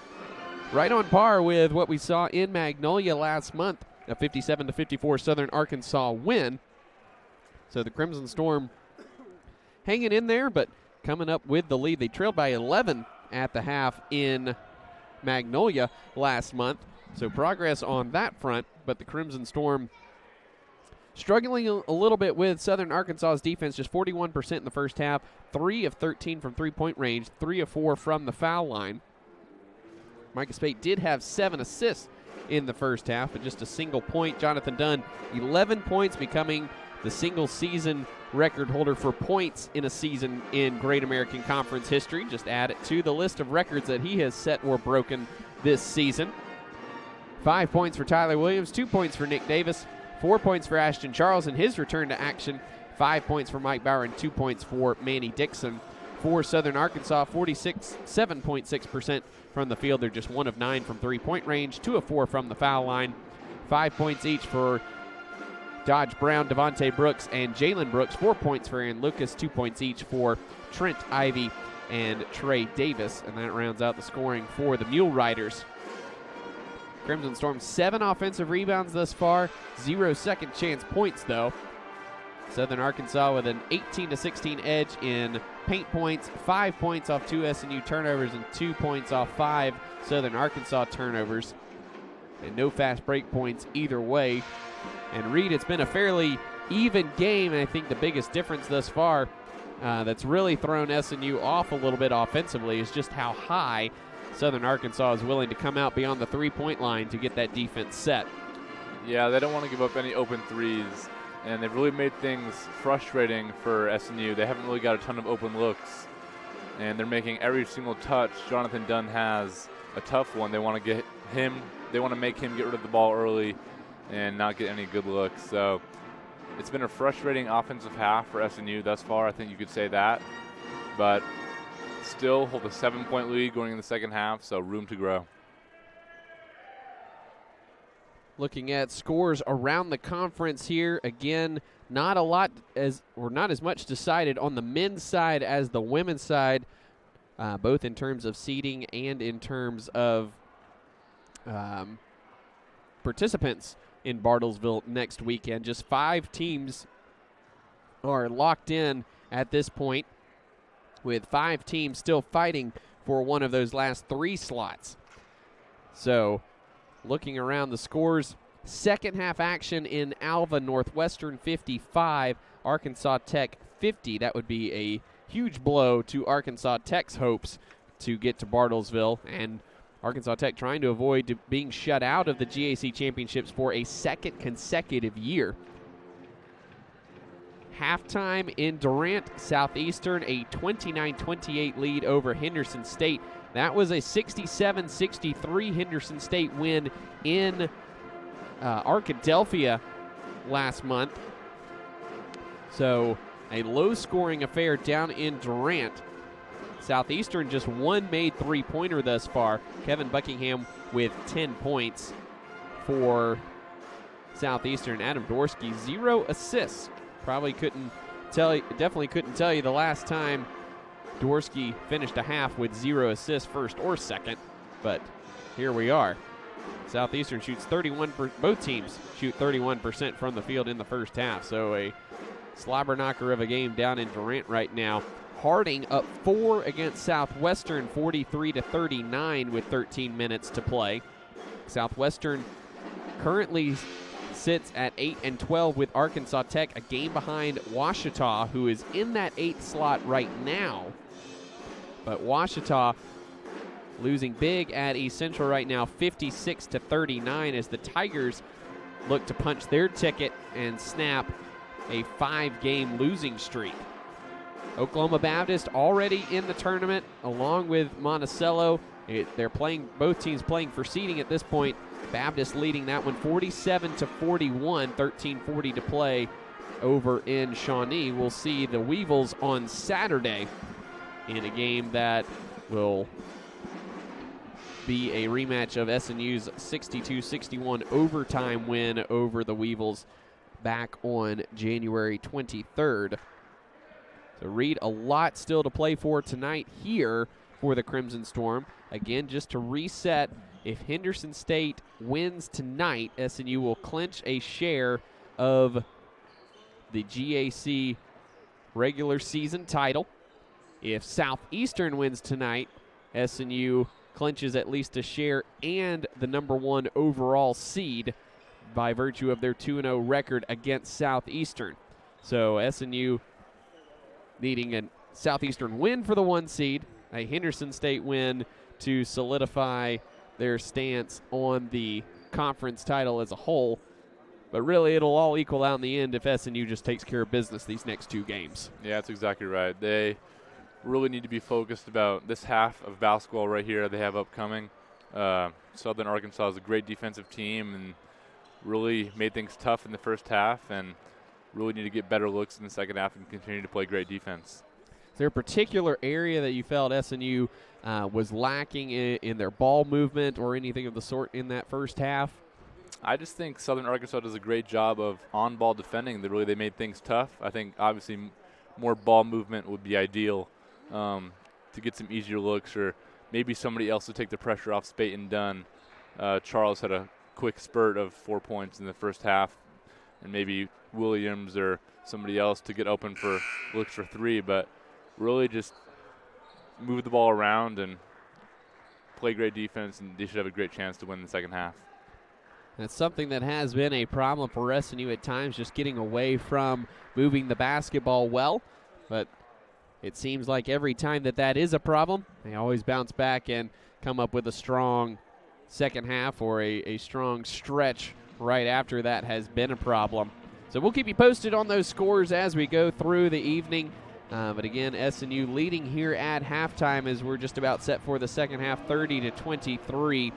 Speaker 1: Right on par with what we saw in Magnolia last month, a 57-54 Southern Arkansas win. So the Crimson Storm hanging in there, but coming up with the lead. They trailed by 11 at the half in Magnolia last month. So progress on that front, but the Crimson Storm struggling a little bit with Southern Arkansas's defense, just 41% in the first half, 3 of 13 from three-point range, 3 of 4 from the foul line. Micah Spate did have 7 assists in the first half, but just a single point. Jonathan Dunn, 11 points, becoming the single-season record holder for points in a season in Great American Conference history. Just add it to the list of records that he has set or broken this season. 5 points for Tyler Williams, 2 points for Nick Davis, 4 points for Ashton Charles in his return to action, 5 points for Mike Bauer, and 2 points for Manny Dixon. For Southern Arkansas, 7.6% from the field. They're just 1 of 9 from three-point range, 2 of 4 from the foul line. 5 points each for Dodge Brown, Devontae Brooks, and Jalen Brooks. 4 points for Aaron Lucas, 2 points each for Trent Ivy and Trey Davis. And that rounds out the scoring for the Mule Riders. Crimson Storm, 7 offensive rebounds thus far, 0 second chance points though. Southern Arkansas with an 18-16 edge in paint points, 5 points off 2 SNU turnovers and 2 points off 5 Southern Arkansas turnovers. And no fast break points either way. And Reed, it's been a fairly even game, and I think the biggest difference thus far that's really thrown SNU off a little bit offensively is just how high Southern Arkansas is willing to come out beyond the three-point line to get that defense set.
Speaker 2: Yeah, they don't want to give up any open threes, and they've really made things frustrating for SNU. They haven't really got a ton of open looks, and they're making every single touch Jonathan Dunn has a tough one. They want to make him get rid of the ball early and not get any good looks. So it's been a frustrating offensive half for SNU thus far. I think you could say that, but still hold a 7-point lead going in the second half, so room to grow.
Speaker 1: Looking at scores around the conference here, again, not as much decided on the men's side as the women's side, both in terms of seeding and in terms of participants in Bartlesville next weekend. Just 5 teams are locked in at this point, with 5 teams still fighting for one of those last 3 slots. So, looking around the scores, second half action in Alva, Northwestern 55, Arkansas Tech 50. That would be a huge blow to Arkansas Tech's hopes to get to Bartlesville, and Arkansas Tech trying to avoid being shut out of the GAC championships for a second consecutive year. Halftime in Durant, Southeastern, a 29-28 lead over Henderson State. That was a 67-63 Henderson State win in Arkadelphia last month. So a low-scoring affair down in Durant. Southeastern just 1 made three-pointer thus far. Kevin Buckingham with 10 points for Southeastern. Adam Dorsky, 0 assists. Definitely couldn't tell you the last time Dorsky finished a half with 0 assists, first or second, but here we are. Southeastern shoots 31%, both teams shoot 31% from the field in the first half, so a slobber knocker of a game down in Durant right now. Harding up 4 against Southwestern, 43-39 with 13 minutes to play. Southwestern currently sits at 8-12 with Arkansas Tech, a game behind Ouachita, who is in that 8th slot right now. But Ouachita losing big at East Central right now, 56-39, as the Tigers look to punch their ticket and snap a 5-game losing streak. Oklahoma Baptist already in the tournament, along with Monticello. They're playing, both teams playing for seeding at this point. Baptist leading that one 47-41, 13:40 to play over in Shawnee. We'll see the Weevils on Saturday in a game that will be a rematch of SNU's 62-61 overtime win over the Weevils back on January 23rd. So Reed, a lot still to play for tonight here for the Crimson Storm. Again, just to reset, if Henderson State wins tonight, SNU will clinch a share of the GAC regular season title. If Southeastern wins tonight, SNU clinches at least a share and the #1 overall seed by virtue of their 2-0 record against Southeastern. So SNU needing a Southeastern win for the 1 seed, a Henderson State win to solidify their stance on the conference title as a whole. But really, it'll all equal out in the end if SNU just takes care of business these next 2 games.
Speaker 2: Yeah, that's exactly right. They really need to be focused about this half of basketball right here they have upcoming. Southern Arkansas is a great defensive team and really made things tough in the first half, and really need to get better looks in the second half and continue to play great defense.
Speaker 1: Is there a particular area that you felt SNU was lacking in their ball movement or anything of the sort in that first half?
Speaker 2: I just think Southern Arkansas does a great job of on-ball defending. They made things tough. I think obviously more ball movement would be ideal to get some easier looks, or maybe somebody else to take the pressure off Spate and Dunn. Charles had a quick spurt of 4 points in the first half, and maybe Williams or somebody else to get open for looks for 3, but really just move the ball around and play great defense, and they should have a great chance to win the second half.
Speaker 1: That's something that has been a problem for SNU at times, just getting away from moving the basketball well. But it seems like every time that is a problem, they always bounce back and come up with a strong second half, or a strong stretch right after that has been a problem. So we'll keep you posted on those scores as we go through the evening. But again, SNU leading here at halftime as we're just about set for the second half, 30-23.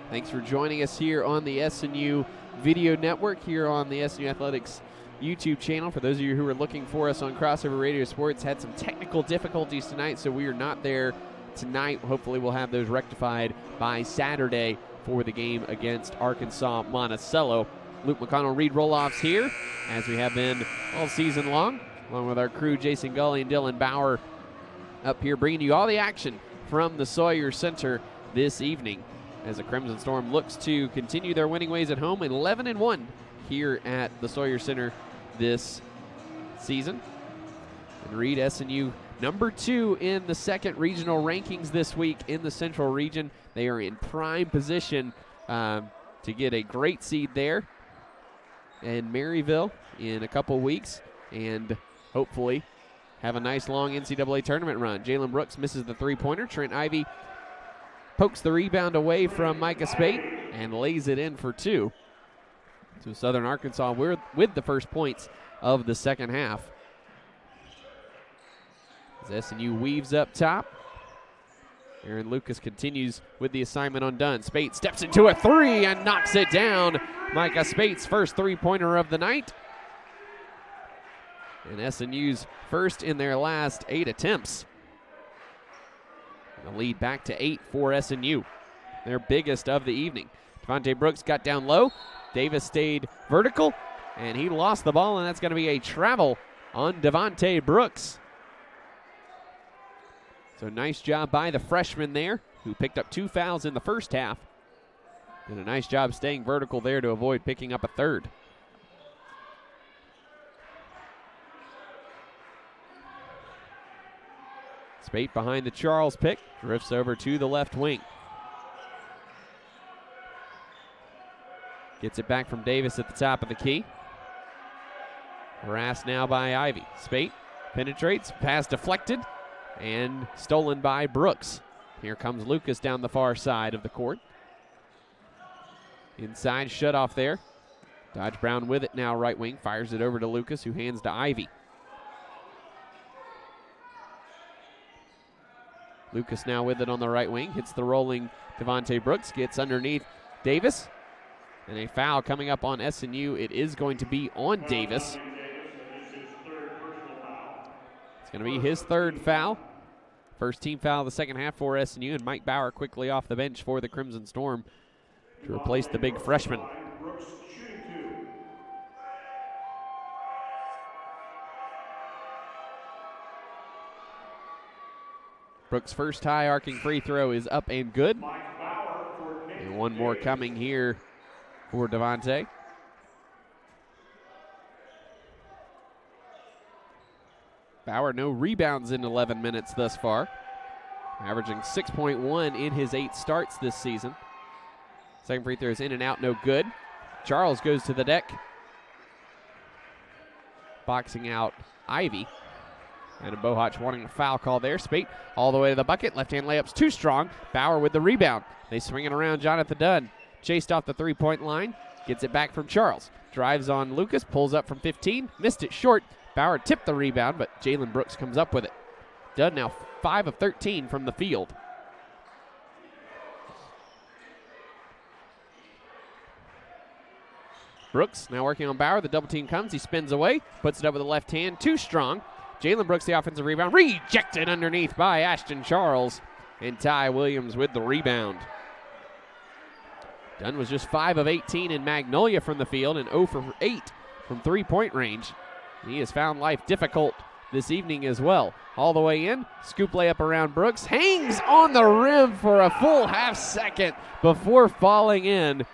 Speaker 1: Thanks for joining us here on the SNU Video Network, here on the SNU Athletics YouTube channel. For those of you who are looking for us on Crossover Radio Sports, had some technical difficulties tonight, so we are not there tonight. Hopefully we'll have those rectified by Saturday for the game against Arkansas Monticello. Luke McConnell, Reed Roloffs here, as we have been all season long, along with our crew, Jason Gully and Dylan Bauer, up here bringing you all the action from the Sawyer Center this evening, as the Crimson Storm looks to continue their winning ways at home, 11-1 here at the Sawyer Center this season. And Reed, SNU #2 in the second regional rankings this week in the Central Region. They are in prime position to get a great seed there in Maryville in a couple weeks, and hopefully have a nice long NCAA tournament run. Jalen Brooks misses the 3-pointer. Trent Ivey pokes the rebound away from Micah Spate and lays it in for 2. So Southern Arkansas with the first points of the second half. As SNU weaves up top, Aaron Lucas continues with the assignment on Dunn. Spate steps into a 3 and knocks it down. Micah Spate's first 3-pointer of the night. And SNU's first in their last 8 attempts. The lead back to 8 for SNU, their biggest of the evening. Devontae Brooks got down low. Davis stayed vertical, and he lost the ball, and that's going to be a travel on Devontae Brooks. So nice job by the freshman there, who picked up 2 fouls in the first half. And a nice job staying vertical there to avoid picking up a third. Spate behind the Charles pick, drifts over to the left wing. Gets it back from Davis at the top of the key. Harassed now by Ivy. Spate penetrates, pass deflected, and stolen by Brooks. Here comes Lucas down the far side of the court. Inside shut off there. Dodge Brown with it now, right wing, fires it over to Lucas, who hands to Ivy. Lucas now with it on the right wing, hits the rolling Devontae Brooks, gets underneath Davis, and a foul coming up on SNU. It is going to be on Davis. It's going to be his third foul. First team foul of the second half for SNU, and Mike Bauer quickly off the bench for the Crimson Storm to replace the big freshman.
Speaker 3: Brooks shooting 2.
Speaker 1: Brooks' first high arcing free throw is up and good.
Speaker 3: Mike Bauer for Nick
Speaker 1: And one more
Speaker 3: Davis.
Speaker 1: coming here for Devontae. Bauer, no rebounds in 11 minutes thus far, averaging 6.1 in his 8 starts this season. Second free throw is in and out, no good. Charles goes to the deck, boxing out Ivy. And Bohach wanting a foul call there. Spate all the way to the bucket. Left-hand layup's too strong. Bauer with the rebound. They swing it around Jonathan Dunn. Chased off the three-point line. Gets it back from Charles. Drives on Lucas. Pulls up from 15. Missed it short. Bauer tipped the rebound, but Jalen Brooks comes up with it. Dunn now 5 of 13 from the field. Brooks now working on Bauer. The double team comes. He spins away. Puts it up with the left hand. Too strong. Jalen Brooks, the offensive rebound. Rejected underneath by Ashton Charles. And Ty Williams with the rebound. Dunn was just 5 of 18 in Magnolia from the field and 0 for 8 from three-point range. He has found life difficult this evening as well. All the way in. Scoop layup around Brooks. Hangs on the rim for a full half second before falling in.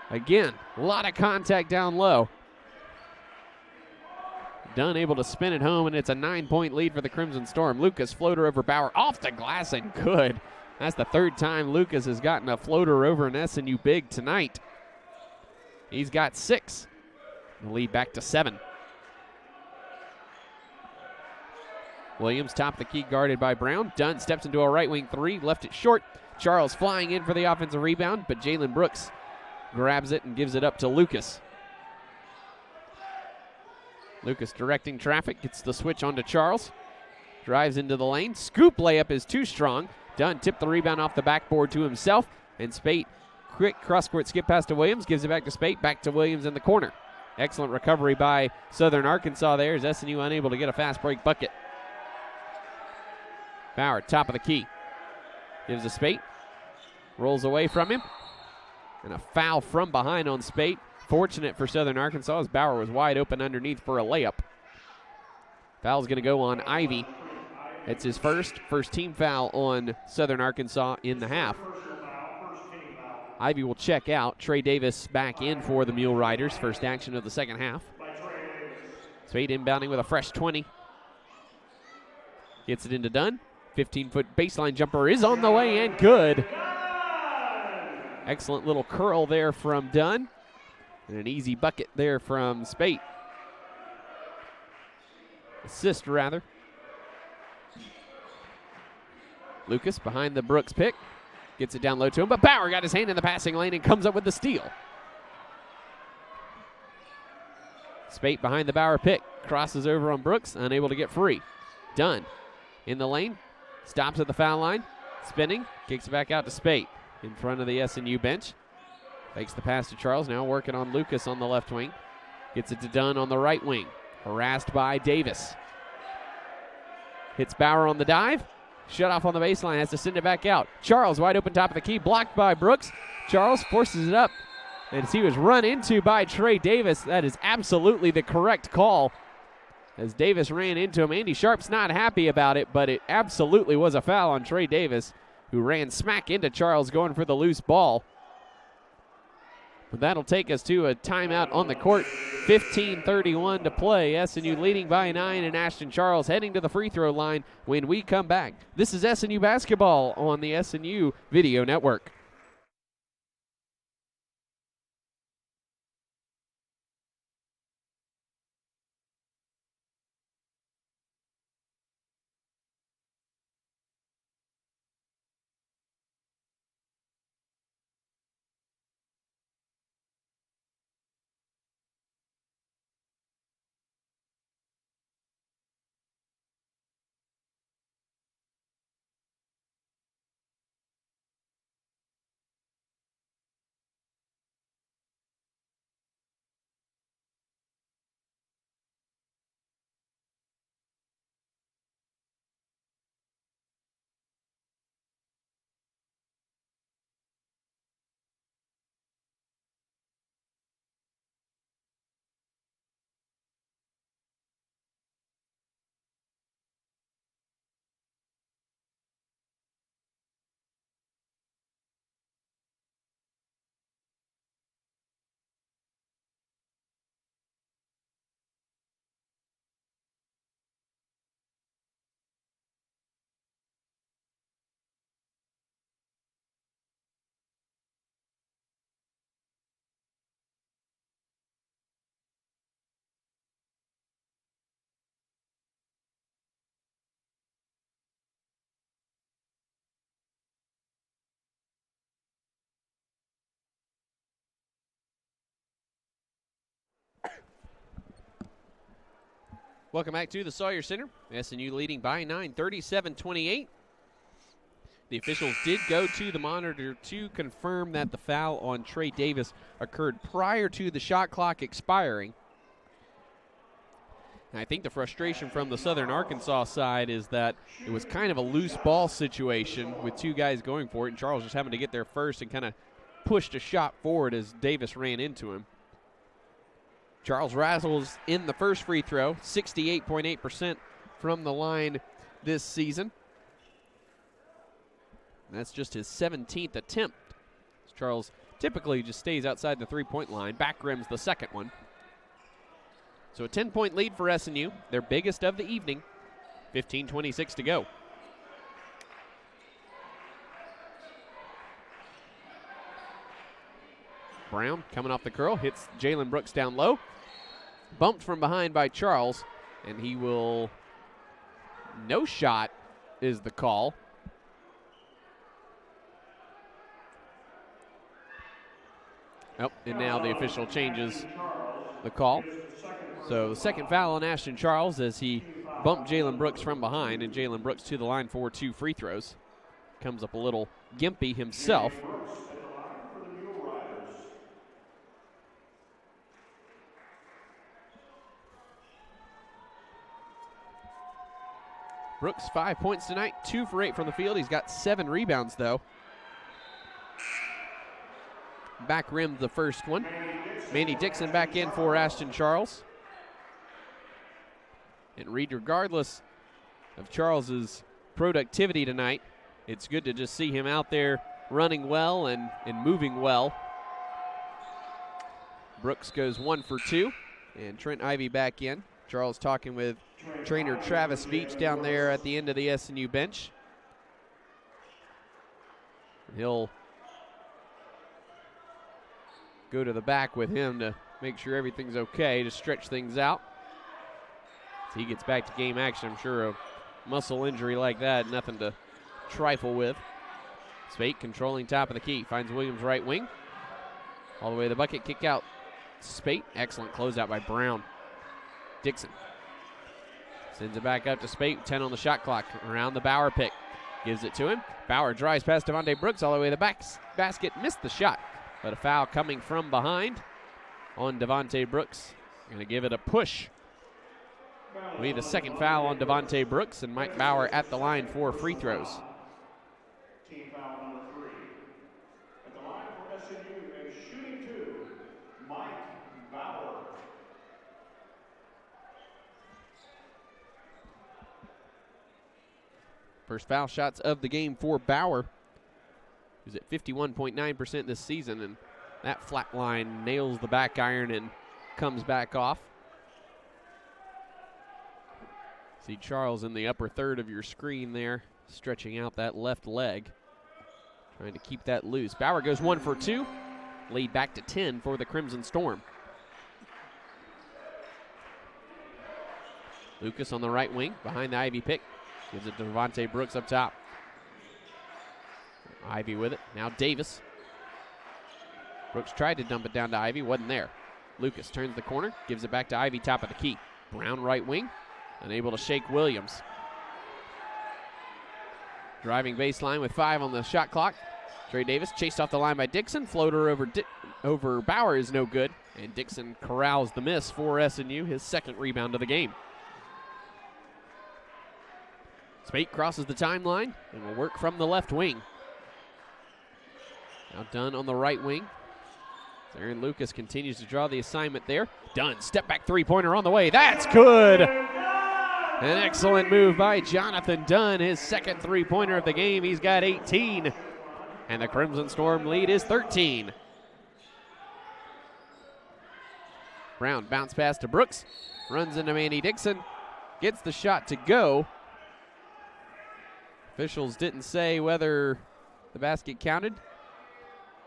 Speaker 1: Again, a lot of contact down low. Dunn able to spin it home, and it's a 9-point lead for the Crimson Storm. Lucas floater over Bauer off the glass and good. That's the third time Lucas has gotten a floater over an SNU big tonight. He's got 6. The lead back to 7. Williams top the key, guarded by Brown. Dunn steps into a right wing 3, left it short. Charles flying in for the offensive rebound, but Jalen Brooks grabs it and gives it up to Lucas. Lucas directing traffic, gets the switch onto Charles. Drives into the lane. Scoop layup is too strong. Dunn tipped the rebound off the backboard to himself. And Spate, quick cross-court skip pass to Williams. Gives it back to Spate. Back to Williams in the corner. Excellent recovery by Southern Arkansas there as SNU unable to get a fast break bucket. Bauer, top of the key. Gives to Spate. Rolls away from him. And a foul from behind on Spate. Fortunate for Southern Arkansas as Bauer was wide open underneath for a layup. Foul's going to go on Ivy. It's his first team foul on Southern Arkansas in the half. Ivy will check out. Trey Davis back in for the Mule Riders. First action of the second half. Spade inbounding with a fresh 20. Gets it into Dunn. 15-foot baseline jumper is on the way and good. Excellent little curl there from Dunn. And an easy bucket there from Spate. Assist, rather. Lucas behind the Brooks pick. Gets it down low to him, but Bauer got his hand in the passing lane and comes up with the steal. Spate behind the Bauer pick. Crosses over on Brooks, unable to get free. Dunn in the lane. Stops at the foul line. Spinning. Kicks it back out to Spate in front of the SNU bench. Fakes the pass to Charles, now working on Lucas on the left wing. Gets it to Dunn on the right wing. Harassed by Davis. Hits Bauer on the dive. Shut off on the baseline, has to send it back out. Charles wide open top of the key, blocked by Brooks. Charles forces it up, and as he was run into by Trey Davis, that is absolutely the correct call. As Davis ran into him, Andy Sharp's not happy about it, but it absolutely was a foul on Trey Davis, who ran smack into Charles going for the loose ball. But that'll take us to a timeout on the court. 15:31 to play. SNU leading by 9, and Ashton Charles heading to the free throw line when we come back. This is SNU basketball on the SNU Video Network. Welcome back to the Sawyer Center. SNU leading by 9, 37-28. The officials did go to the monitor to confirm that the foul on Trey Davis occurred prior to the shot clock expiring. And I think the frustration from the Southern Arkansas side is that it was kind of a loose ball situation with two guys going for it, and Charles just having to get there first and kind of pushed a shot forward as Davis ran into him. Charles rattles in the first free throw, 68.8% from the line this season. And that's just his 17th attempt. Charles typically just stays outside the three-point line. Back rims the second one. So a 10-point lead for SNU, their biggest of the evening. 15:26 to go. Brown coming off the curl, hits Jalen Brooks down low. Bumped from behind by Charles, and he will, no shot is the call. Oh, and now the official changes the call. So the second foul on Ashton Charles as he bumped Jalen Brooks from behind, and Jalen Brooks to the line for 2 free throws. Comes up a little gimpy himself. Brooks 5 points tonight, 2 for 8 from the field. He's got 7 rebounds though. Back rimmed the first one. Manny Dixon back in for Ashton Charles. And Reed, regardless of Charles's productivity tonight, it's good to just see him out there running well and moving well. Brooks goes 1 for 2, and Trent Ivey back in. Charles talking with trainer Travis Veach down there at the end of the SNU bench. He'll go to the back with him to make sure everything's okay, to stretch things out. As he gets back to game action, I'm sure a muscle injury like that, nothing to trifle with. Spate controlling top of the key, finds Williams right wing. All the way to the bucket, kick out Spate. Excellent closeout by Brown. Dixon sends it back up to Spate, 10 on the shot clock. Around the Bauer pick, gives it to him. Bauer drives past Devontae Brooks all the way to the basket, missed the shot. But a foul coming from behind on Devontae Brooks. Going to give it a push. Will be the second foul on Devontae Brooks, and Mike Bauer at the line for free throws.
Speaker 3: Team foul number 3. At the line for SNU, a shooting 2, Mike Bauer.
Speaker 1: First foul shots of the game for Bauer, who's at 51.9% this season, and that flat line nails the back iron and comes back off. See Charles in the upper third of your screen there, stretching out that left leg, trying to keep that loose. Bauer goes 1 for 2, lead back to 10 for the Crimson Storm. Lucas on the right wing, behind the Ivy pick, gives it to Devontae Brooks up top. Ivy with it. Now Davis. Brooks tried to dump it down to Ivy. Wasn't there. Lucas turns the corner. Gives it back to Ivy, top of the key. Brown right wing. Unable to shake Williams. Driving baseline with 5 on the shot clock. Trey Davis chased off the line by Dixon. Floater over Bauer is no good. And Dixon corrals the miss for SNU, his second rebound of the game. Spate crosses the timeline and will work from the left wing. Now Dunn on the right wing. Aaron Lucas continues to draw the assignment there. Dunn, step back three-pointer on the way. That's good. An excellent move by Jonathan Dunn, his second three-pointer of the game. He's got 18, and the Crimson Storm lead is 13. Brown bounce pass to Brooks, runs into Manny Dixon, gets the shot to go. Officials didn't say whether the basket counted,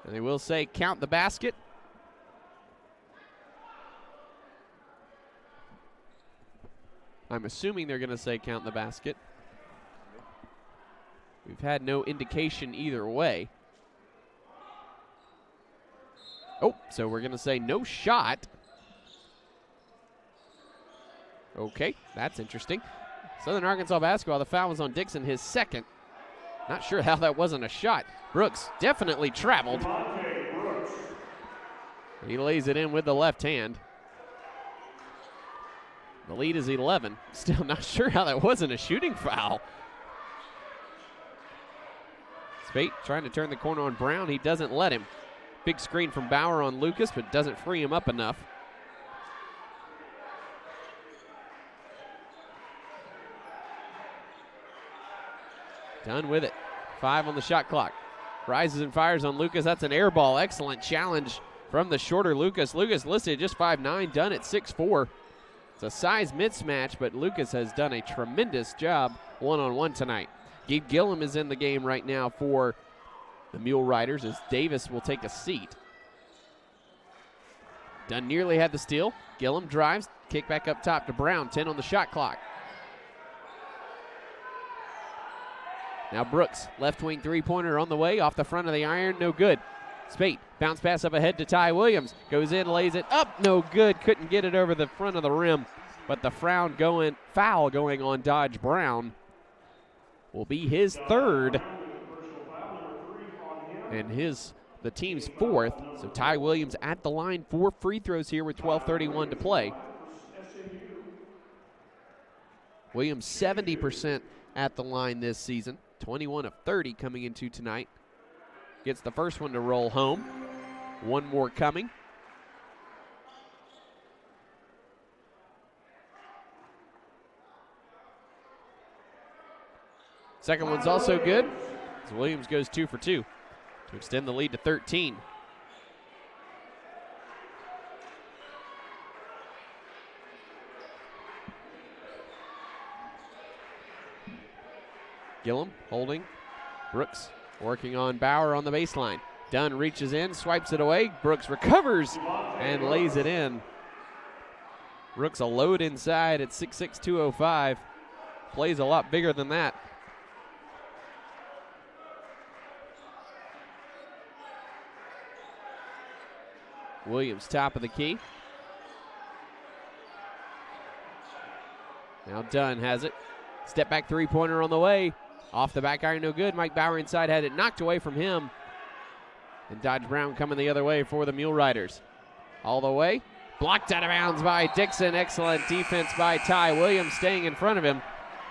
Speaker 1: and they will say count the basket. I'm assuming they're going to say count the basket. We've had no indication either way. Oh, so we're going to say no shot. Okay, that's interesting. Southern Arkansas basketball, the foul was on Dixon, his second. Not sure how that wasn't a shot. Brooks definitely traveled. He lays it in with the left hand. The lead is 11. Still not sure how that wasn't a shooting foul. Spate trying to turn the corner on Brown. He doesn't let him. Big screen from Bauer on Lucas, but doesn't free him up enough. Dunn with it. 5 on the shot clock. Rises and fires on Lucas. That's an air ball. Excellent challenge from the shorter Lucas. Lucas listed at just 5'9", Dunn at 6'4". It's a size mismatch, but Lucas has done a tremendous job one-on-one tonight. Gabe Gillum is in the game right now for the Mule Riders as Davis will take a seat. Dunn nearly had the steal. Gillum drives, kick back up top to Brown, 10 on the shot clock. Now Brooks, left wing three-pointer on the way, off the front of the iron, no good. Spate, bounce pass up ahead to Ty Williams, goes in, lays it up, no good, couldn't get it over the front of the rim, but the foul going on Dodge Brown will be his third, and the team's fourth. So Ty Williams at the line, 4 free throws here with 12:31 to play. Williams 70% at the line this season, 21 of 30 coming into tonight. Gets the first one to roll home. One more coming. Second one's also good, as Williams goes 2 for 2 to extend the lead to 13. Gillum holding. Brooks working on Bauer on the baseline. Dunn reaches in, swipes it away. Brooks recovers and lays it in. Brooks a load inside at 6'6", 205. Plays a lot bigger than that. Williams top of the key. Now Dunn has it. Step back three-pointer on the way. Off the back iron, no good. Mike Bauer inside had it knocked away from him. And Dodge Brown coming the other way for the Mule Riders. All the way. Blocked out of bounds by Dixon. Excellent defense by Ty Williams staying in front of him.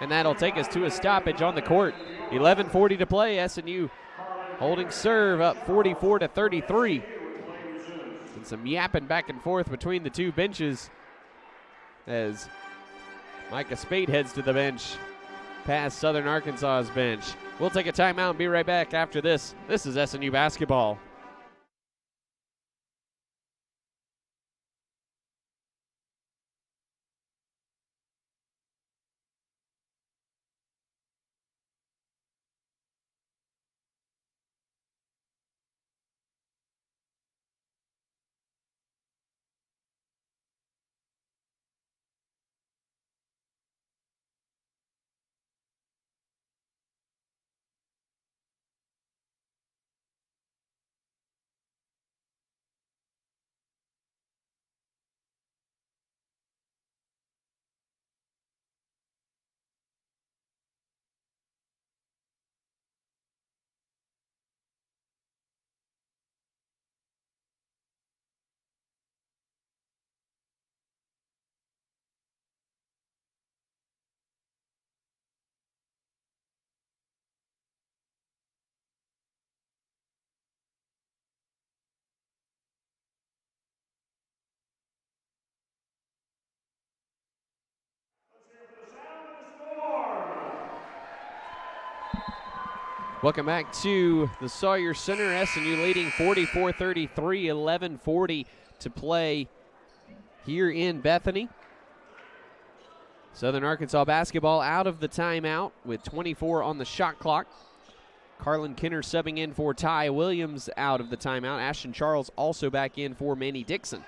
Speaker 1: And that'll take us to a stoppage on the court. 11:40 to play. SNU holding serve up 44-33. And some yapping back and forth between the two benches as Micah Spade heads to the bench past Southern Arkansas's bench. We'll take a timeout and be right back after this. This is SNU basketball. Welcome back to the Sawyer Center. SNU leading 44-33, 11:40 to play here in Bethany. Southern Arkansas basketball out of the timeout with 24 on the shot clock. Carlin Kinner subbing in for Ty Williams out of the timeout. Ashton Charles also back in for Manny Dixon.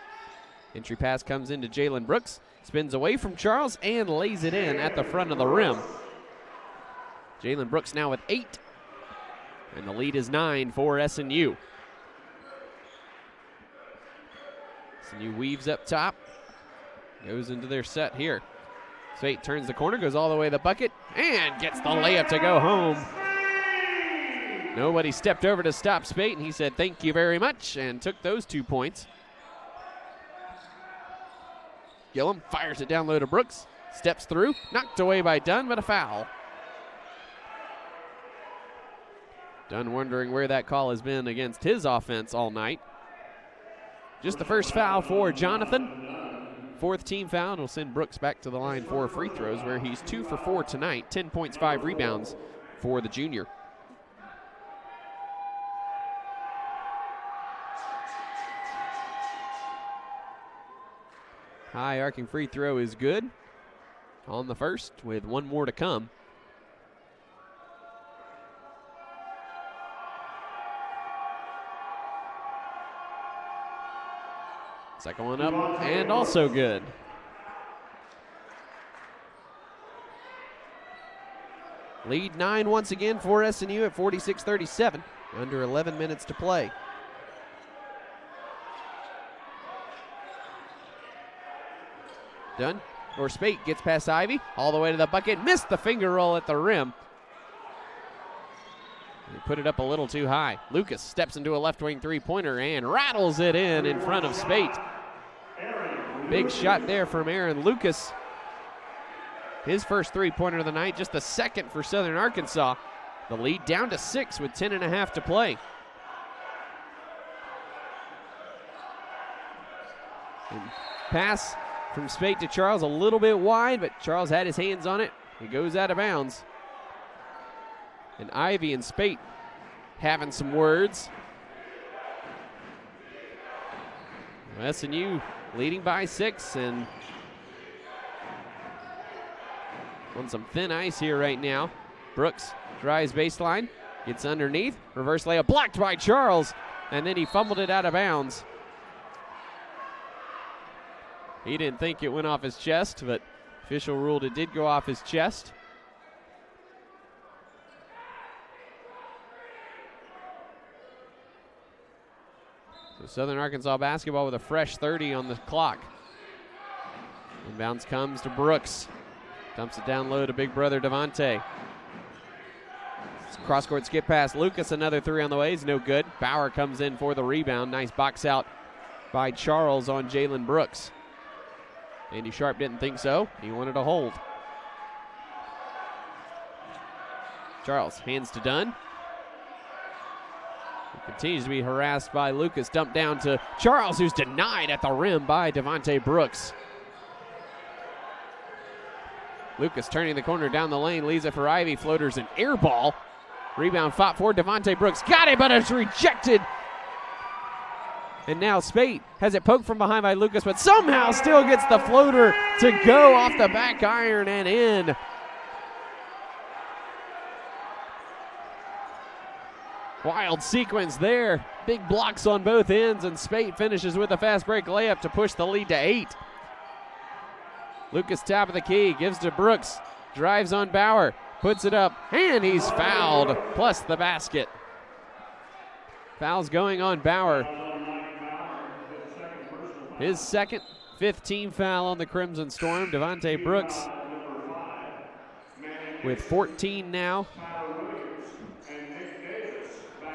Speaker 1: Entry pass comes into Jalen Brooks. Spins away from Charles and lays it in at the front of the rim. Jalen Brooks now with 8. And the lead is 9 for SNU. SNU weaves up top. Goes into their set here. Spate turns the corner, goes all the way to the bucket, and gets the layup to go home. Nobody stepped over to stop Spate, and he said thank you very much and took those 2 points. Gillum fires it down low to Brooks, steps through, knocked away by Dunn, but a foul. Dunn wondering where that call has been against his offense all night. Just the first foul for Jonathan. 4th team foul, and will send Brooks back to the line for free throws, where he's 2 for 4 tonight. 10 points, 5 rebounds for the junior. High arcing free throw is good on the first, with 1 more to come. Second one up and also good. Lead 9 once again for SNU at 46-37. Under 11 minutes to play. Dunn, or Spate, gets past Ivy, all the way to the bucket, missed the finger roll at the rim. He put it up a little too high. Lucas steps into a left wing 3-pointer and rattles it in front of Spate. Big shot there from Aaron Lucas. His first 3-pointer of the night, just the second for Southern Arkansas. The lead down to 6 with 10.5 to play. And pass from Spate to Charles, a little bit wide, but Charles had his hands on it. It goes out of bounds. And Ivy and Spate having some words. SNU leading by 6 and on some thin ice here right now. Brooks drives baseline, gets underneath, reverse layup blocked by Charles, and then he fumbled it out of bounds. He didn't think it went off his chest, but official ruled it did go off his chest. So Southern Arkansas basketball with a fresh 30 on the clock. Inbounds comes to Brooks. Dumps it down low to big brother Devontae. Cross-court skip pass. Lucas, another 3 on the way. He's no good. Bauer comes in for the rebound. Nice box out by Charles on Jalen Brooks. Andy Sharp didn't think so. He wanted a hold. Charles hands to Dunn. He continues to be harassed by Lucas. Dumped down to Charles, who's denied at the rim by Devontae Brooks. Lucas turning the corner down the lane, leaves it for Ivy. Floaters an air ball. Rebound fought for Devontae Brooks. Got it, but it's rejected. And now Spate has it poked from behind by Lucas, but somehow still gets the floater to go off the back iron and in. Wild sequence there. Big blocks on both ends, and Spate finishes with a fast break layup to push the lead to 8. Lucas top of the key, gives to Brooks, drives on Bauer, puts it up, and he's fouled, plus the basket. Foul's going on Bauer. His second, 5th team foul on the Crimson Storm. Devontae Brooks with 14 now.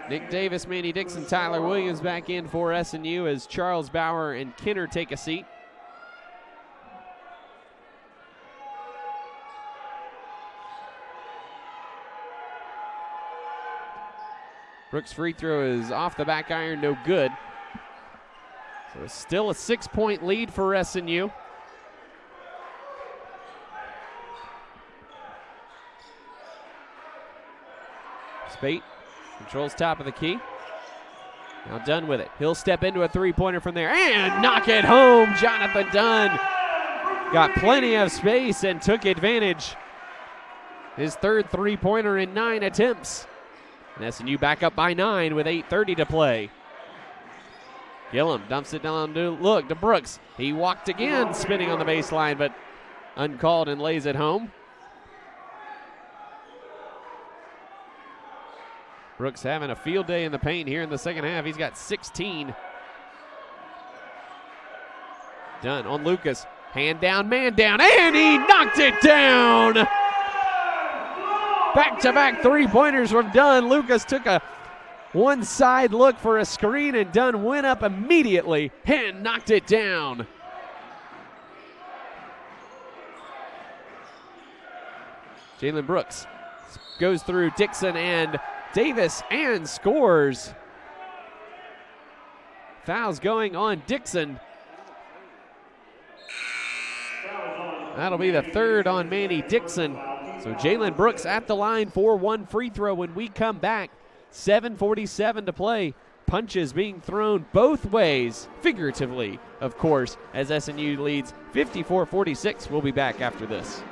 Speaker 1: Nick Davis, Manny Dixon, Tyler Williams back in for SNU as Charles Bauer and Kinner take a seat. Brooks' free throw is off the back iron, no good. So it's still a 6-point lead for SNU. Spate controls top of the key. Now Dunn with it. He'll step into a 3-pointer from there and knock it home. Jonathan Dunn got plenty of space and took advantage. His 3rd 3-pointer in 9 attempts. And SNU back up by 9 with 8:30 to play. Gillum dumps it down to Brooks. He walked again, spinning on the baseline, but uncalled and lays it home. Brooks having a field day in the paint here in the second half. He's got 16. Dunn on Lucas. Hand down, man down, and he knocked it down. Back-to-back three-pointers from Dunn. Lucas took a one-side look for a screen, and Dunn went up immediately and knocked it down. Jalen Brooks goes through Dixon and Davis and scores. Fouls going on Dixon. That'll be the third on Manny Dixon. So Jalen Brooks at the line for one free throw when we come back. 7:47 to play. Punches being thrown both ways, figuratively, of course, as SNU leads 54-46. We'll be back after this.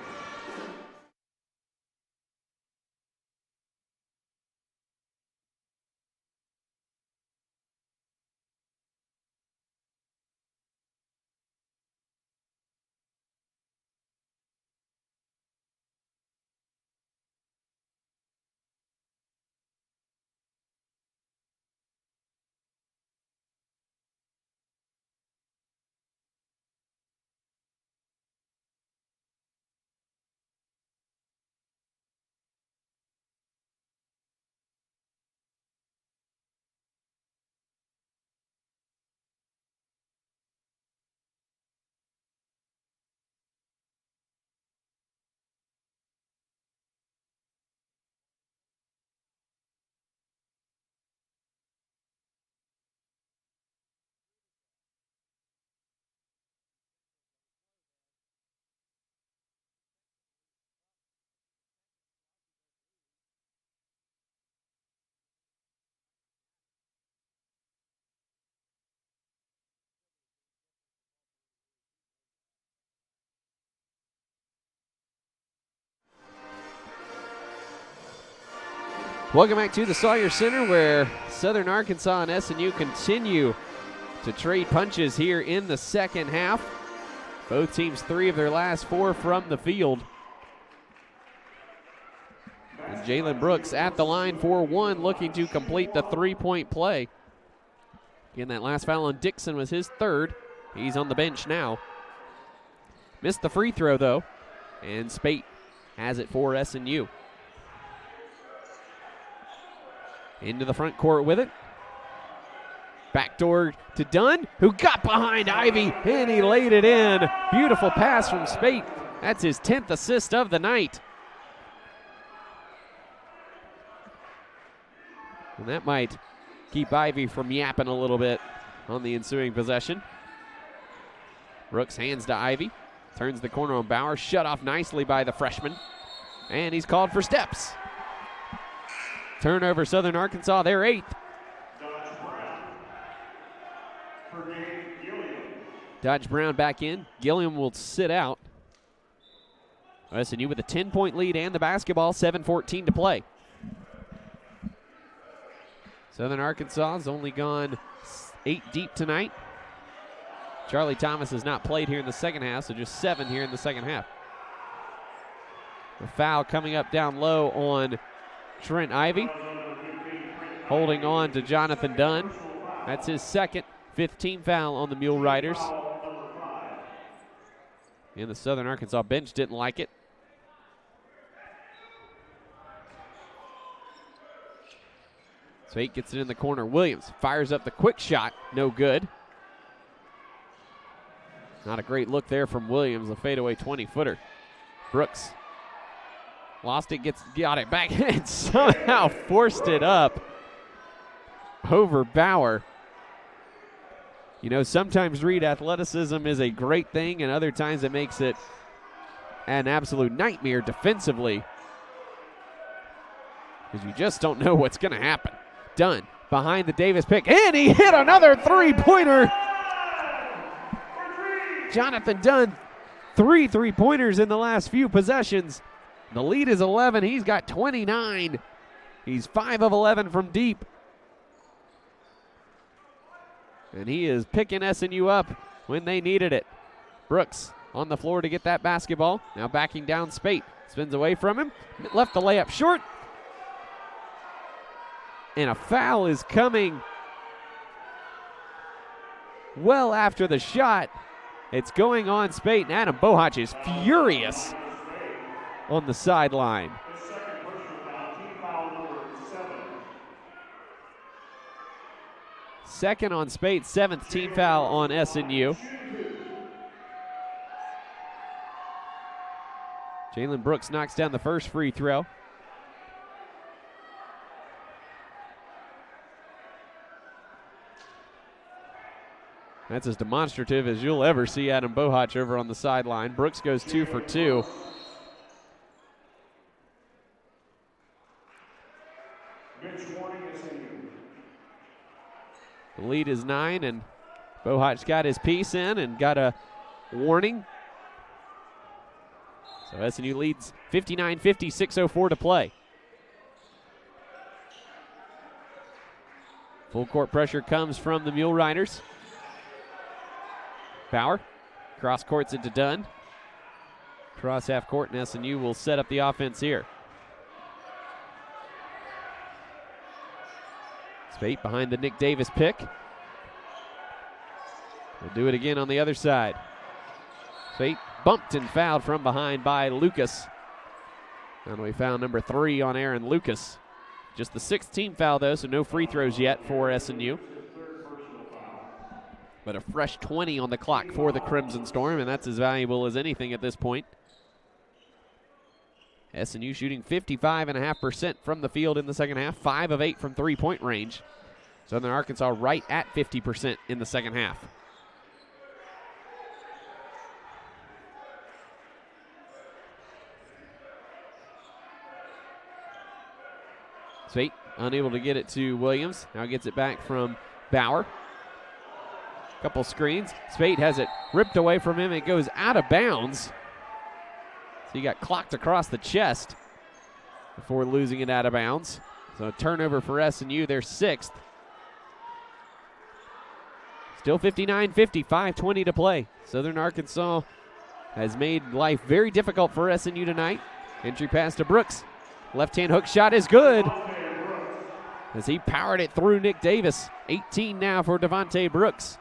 Speaker 1: Welcome back to the Sawyer Center, where Southern Arkansas and SNU continue to trade punches here in the second half. Both teams 3 of their last 4 from the field. And Jalen Brooks at the line for one, looking to complete the three-point play. Again, that last foul on Dixon was his third. He's on the bench now. Missed the free throw, though, and Spate has it for SNU. Into the front court with it. Backdoor to Dunn, who got behind Ivy, and he laid it in. Beautiful pass from Spate. That's his 10th assist of the night. And that might keep Ivy from yapping a little bit on the ensuing possession. Brooks hands to Ivy. Turns the corner on Bauer. Shut off nicely by the freshman. And he's called for steps. Turnover, Southern Arkansas, their 8th. Dodge Brown back in. Gilliam will sit out. SNU with a 10-point lead and the basketball, 7:14 to play. Southern Arkansas has only gone 8 deep tonight. Charlie Thomas has not played here in the second half, so just 7 here in the second half. A foul coming up down low on Trent Ivy, holding on to Jonathan Dunn. That's his second, 5th team foul on the Mule Riders. And the Southern Arkansas bench didn't like it. Spate gets it in the corner. Williams fires up the quick shot. No good. Not a great look there from Williams, a fadeaway 20-footer. Brooks lost it, got it back, and somehow forced it up over Bauer. You know, sometimes, Reed, athleticism is a great thing, and other times it makes it an absolute nightmare defensively, because you just don't know what's going to happen. Dunn behind the Davis pick, and he hit another three-pointer. Jonathan Dunn, 3 3-pointers in the last few possessions. The lead is 11. He's got 29. He's 5 of 11 from deep. And he is picking SNU up when they needed it. Brooks on the floor to get that basketball. Now backing down Spate. Spins away from him. Left the layup short. And a foul is coming well after the shot. It's going on Spate, and Adam Bohach is furious on the sideline.
Speaker 3: His second personal foul, team foul number 7.
Speaker 1: Second on Spate, 7th team foul on SNU. Jalen Brooks knocks down the first free throw. That's as demonstrative as you'll ever see Adam Bohach over on the sideline. Brooks goes 2 for 2. The lead is 9, and Bohach got his piece in and got a warning. So SNU leads 59-50, 6:04 to play. Full court pressure comes from the Mule Riders. Bauer cross courts into Dunn. Cross half court, and SNU will set up the offense here. Spate behind the Nick Davis pick. We'll do it again on the other side. Spate bumped and fouled from behind by Lucas. And we found number 3 on Aaron Lucas. Just the 6th team foul, though, so no free throws yet for SNU. But a fresh 20 on the clock for the Crimson Storm, and that's as valuable as anything at this point. SNU shooting 55.5% from the field in the second half, 5 of 8 from three-point range. Southern Arkansas right at 50% in the second half. Spate unable to get it to Williams. Now gets it back from Bauer. Couple screens. Spate has it ripped away from him. It goes out of bounds. So he got clocked across the chest before losing it out of bounds. So a turnover for SNU, their 6th. Still 59-50, 5:20 to play. Southern Arkansas has made life very difficult for SNU tonight. Entry pass to Brooks. Left-hand hook shot is good as he powered it through Nick Davis. 18 now for Devontae Brooks.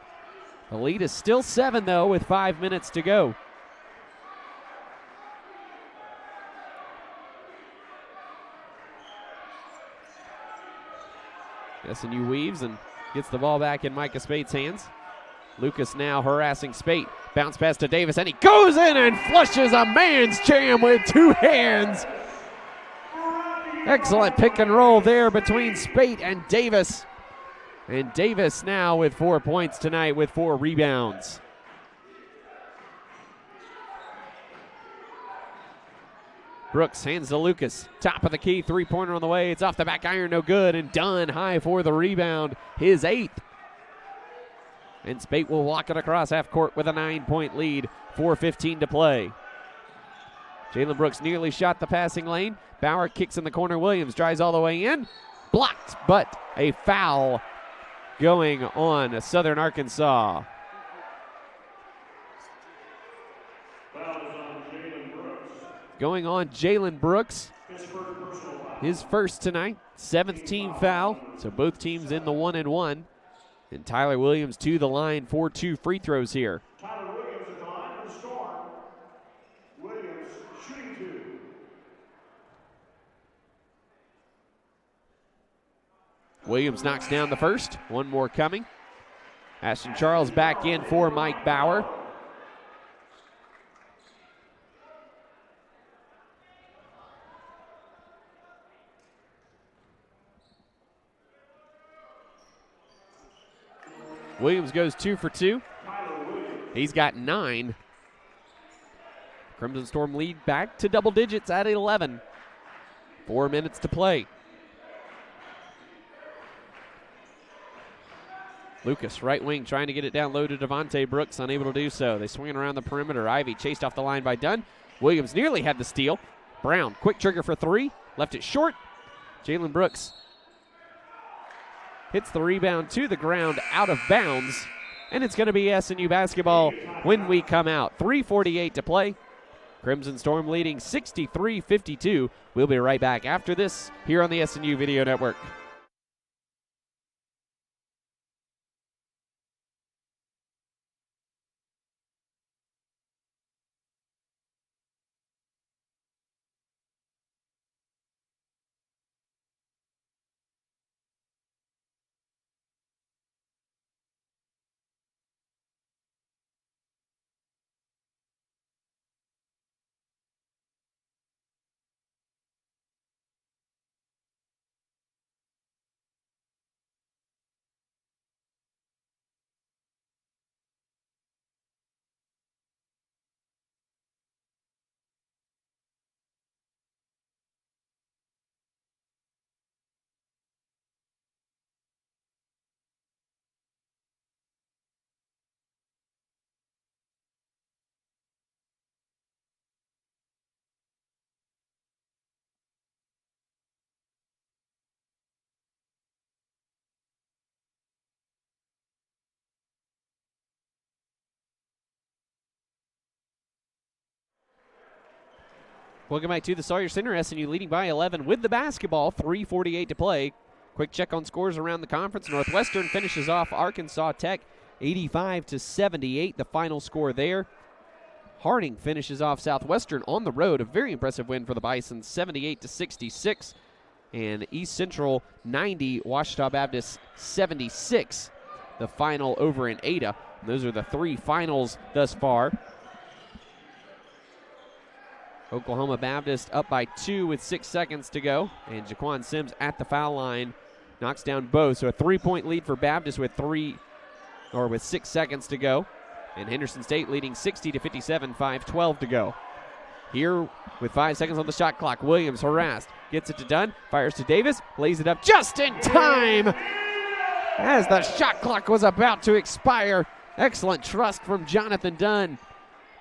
Speaker 1: The lead is still 7, though, with 5 minutes to go. SNU weaves and gets the ball back in Micah Spate's hands. Lucas now harassing Spate. Bounce pass to Davis, and he goes in and flushes a man's jam with 2 hands. Excellent pick and roll there between Spate and Davis. And Davis now with 4 points tonight with 4 rebounds. Brooks hands to Lucas. Top of the key, 3-pointer on the way. It's off the back iron, no good. And Dunn high for the rebound, his 8th. And Spate will walk it across half court with a 9-point lead. 4:15 to play. Jalen Brooks nearly shot the passing lane. Bauer kicks in the corner. Williams drives all the way in. Blocked, but a foul going on Southern Arkansas. Going on Jalen Brooks. His first tonight. 7th team foul. So both teams in the 1-and-1. And Tyler Williams to the line for 2 free throws here.
Speaker 3: Tyler Williams at the line for the Storm. Williams shooting 2.
Speaker 1: Williams knocks down the first. One more coming. Ashton Charles back in for Mike Bauer. Williams goes 2 for 2. He's got 9. Crimson Storm lead back to double digits at 11. 4 minutes to play. Lucas, right wing, trying to get it down low to Devontae Brooks, unable to do so. They swing it around the perimeter. Ivy chased off the line by Dunn. Williams nearly had the steal. Brown, quick trigger for 3. Left it short. Jalen Brooks hits the rebound to the ground out of bounds. And it's going to be SNU basketball when we come out. 3:48 to play. Crimson Storm leading 63-52. We'll be right back after this here on the SNU Video Network. Welcome back to the Sawyer Center. SNU leading by 11 with the basketball. 3:48 to play. Quick check on scores around the conference. Northwestern finishes off Arkansas Tech 85-78, the final score there. Harding finishes off Southwestern on the road. A very impressive win for the Bison, 78-66. And East Central 90, Ouachita Baptist 76, the final over in Ada. And those are the three finals thus far. Oklahoma Baptist up by 2 with 6 seconds to go. And Jaquan Sims at the foul line knocks down both. So a 3-point lead for Baptist with 6 seconds to go. And Henderson State leading 60-57, 5:12 to go. Here with 5 seconds on the shot clock, Williams harassed, gets it to Dunn, fires to Davis, lays it up just in time as the shot clock was about to expire. Excellent trust from Jonathan Dunn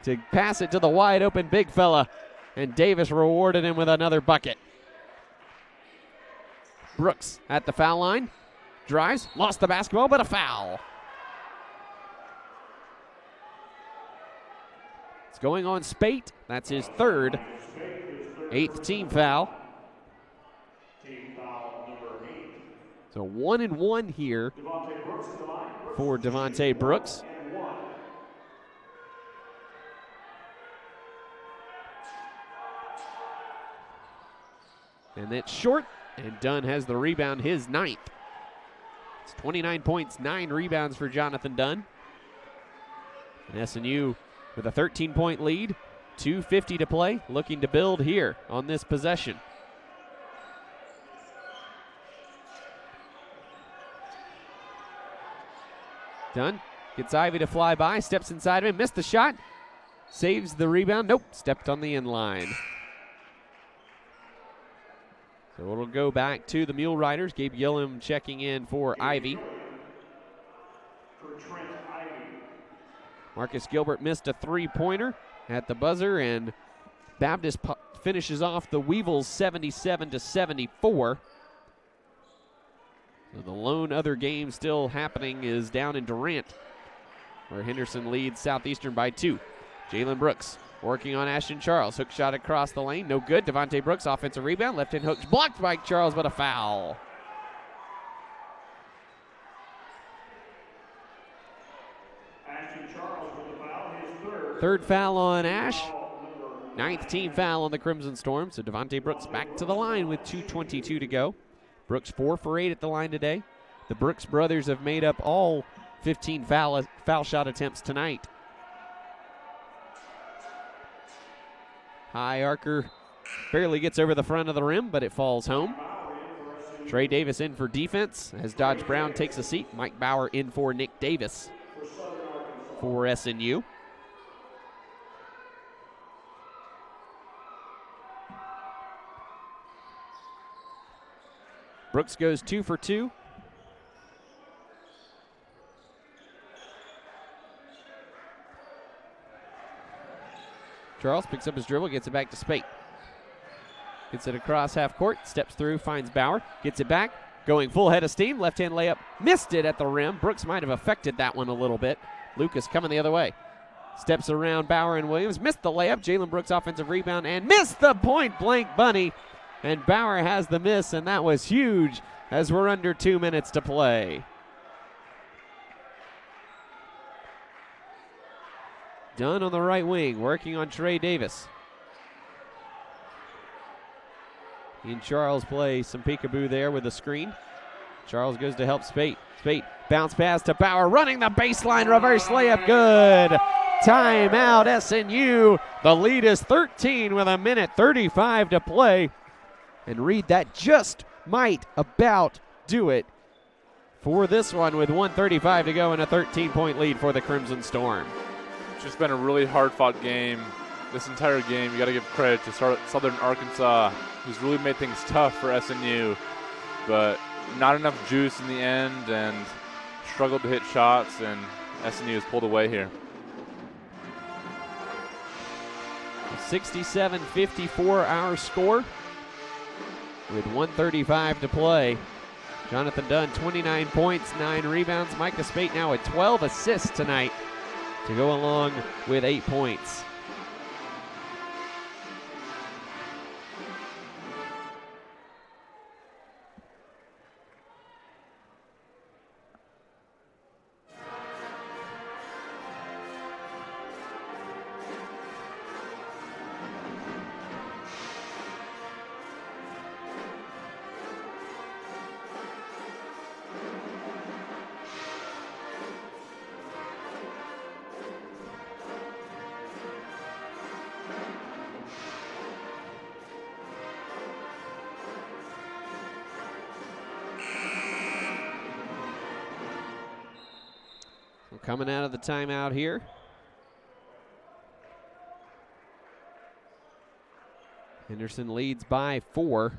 Speaker 1: to pass it to the wide open big fella, and Davis rewarded him with another bucket. Brooks at the foul line, drives, lost the basketball, but a foul. It's going on Spate. That's his third, 8th team foul. So 1-1 here for Devontae Brooks. And that's short, and Dunn has the rebound, his 9th. It's 29 points, 9 rebounds for Jonathan Dunn. And SNU with a 13-point lead, 2:50 to play, looking to build here on this possession. Dunn gets Ivy to fly by, steps inside of him, missed the shot, saves the rebound, nope, stepped on the end line. So it'll go back to the Mule Riders. Gabe Gillum checking in for Ivy. Marcus Gilbert missed a 3-pointer at the buzzer, and Baptist finishes off the Weevils 77-74. So the lone other game still happening is down in Durant, where Henderson leads Southeastern by 2. Jalen Brooks working on Ashton Charles. Hook shot across the lane, no good. Devontae Brooks, offensive rebound. Left-hand hook blocked by Charles, but a foul. Third foul on Ash. 9th team foul on the Crimson Storm. So Devontae Brooks back to the line with 2:22 to go. Brooks 4 for 8 at the line today. The Brooks brothers have made up all 15 foul shot attempts tonight. High arcer barely gets over the front of the rim, but it falls home. Trey Davis in for defense as Dodge Brown takes a seat. Mike Bauer in for Nick Davis for SNU. Brooks goes 2 for 2. Charles picks up his dribble, gets it back to Spate. Gets it across half court, steps through, finds Bauer, gets it back, going full head of steam, left-hand layup, missed it at the rim. Brooks might have affected that one a little bit. Lucas coming the other way. Steps around Bauer and Williams, missed the layup. Jalen Brooks offensive rebound and missed the point-blank bunny. And Bauer has the miss, and that was huge as we're under 2 minutes to play. Dunn on the right wing, working on Trey Davis. He and Charles play some peekaboo there with a screen. Charles goes to help Spate. Spate, bounce pass to Bauer, running the baseline, reverse layup, good. Timeout, SNU. The lead is 13 with 1:35 to play. And Reed, that just might about do it for this one with 1:35 to go and a 13-point lead for the Crimson Storm.
Speaker 2: It's just been a really hard-fought game. This entire game, you got to give credit to Southern Arkansas, who's really made things tough for SNU, but not enough juice in the end and struggled to hit shots, and SNU has pulled away here.
Speaker 1: 67-54 our score with 1:35 to play. Jonathan Dunn, 29 points, 9 rebounds. Micah Spate now with 12 assists tonight to go along with 8 points. Coming out of the timeout here. Henderson leads by 4.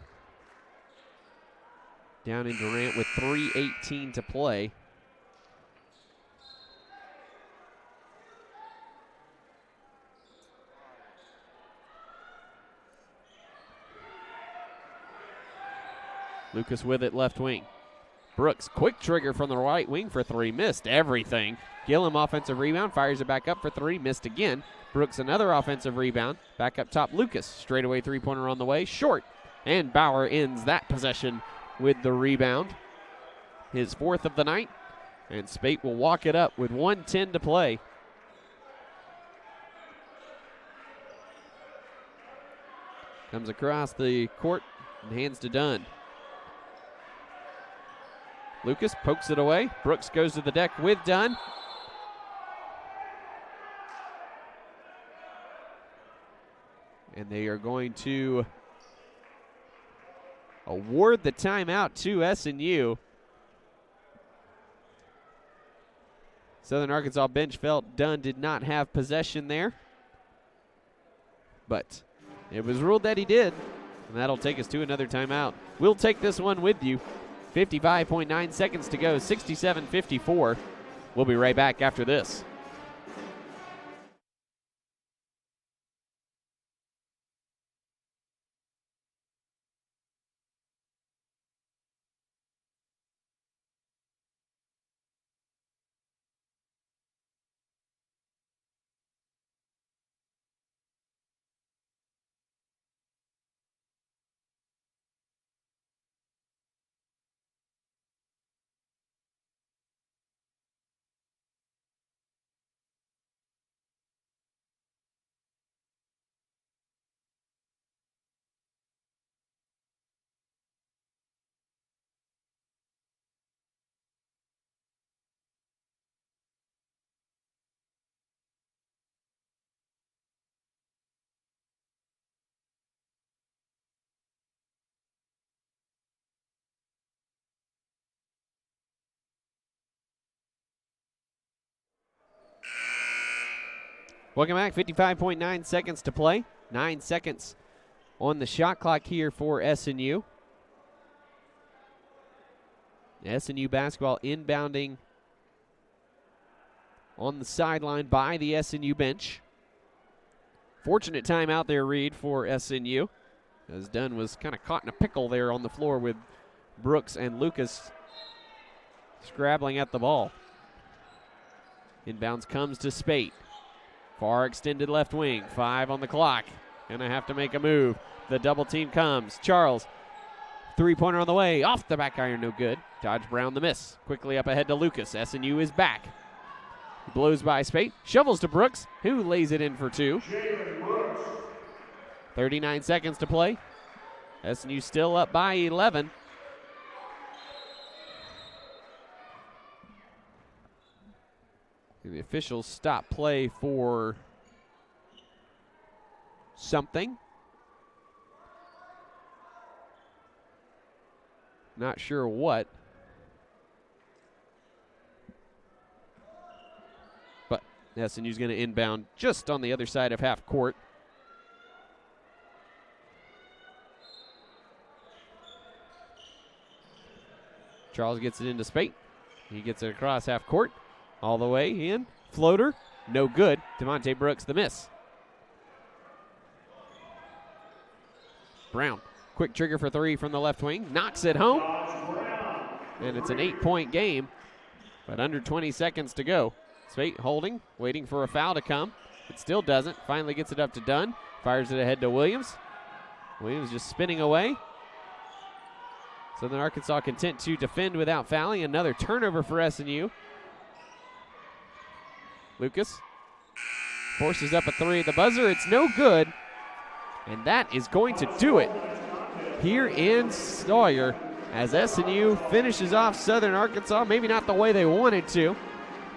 Speaker 1: Down in Durant with 3:18 to play. Lucas with it left wing. Brooks, quick trigger from the right wing for 3. Missed everything. Gillum offensive rebound, fires it back up for 3. Missed again. Brooks another offensive rebound. Back up top, Lucas. Straightaway three-pointer on the way. Short. And Bauer ends that possession with the rebound. His 4th of the night. And Spate will walk it up with 1:10 to play. Comes across the court and hands to Dunn. Lucas pokes it away. Brooks goes to the deck with Dunn. And they are going to award the timeout to SNU. Southern Arkansas bench felt Dunn did not have possession there, but it was ruled that he did, and that'll take us to another timeout. We'll take this one with you. 55.9 seconds to go, 67-54. We'll be right back after this. Welcome back. 55.9 seconds to play. 9 seconds on the shot clock here for SNU. SNU basketball inbounding on the sideline by the SNU bench. Fortunate time out there, Reed, for SNU, as Dunn was kind of caught in a pickle there on the floor with Brooks and Lucas scrabbling at the ball. Inbounds comes to Spate. Far extended left wing, 5 on the clock. Gonna have to make a move. The double team comes. Charles, three-pointer on the way. Off the back iron, no good. Dodge Brown the miss. Quickly up ahead to Lucas. SNU is back. He blows by Spate. Shovels to Brooks, who lays it in for 2. 39 seconds to play. SNU still up by 11. The officials stop play for something. Not sure what. But SNU's going to inbound just on the other side of half court. Charles gets it into Spate. He gets it across half court. All the way in. Floater. No good. Demonte Brooks the miss. Brown. Quick trigger for 3 from the left wing. Knocks it home. And it's an 8-point game. But under 20 seconds to go. Spate holding. Waiting for a foul to come. It still doesn't. Finally gets it up to Dunn. Fires it ahead to Williams. Williams just spinning away. Southern Arkansas content to defend without fouling. Another turnover for SNU. Lucas forces up a 3 at the buzzer. It's no good. And that is going to do it here in Sawyer as SNU finishes off Southern Arkansas. Maybe not the way they wanted to,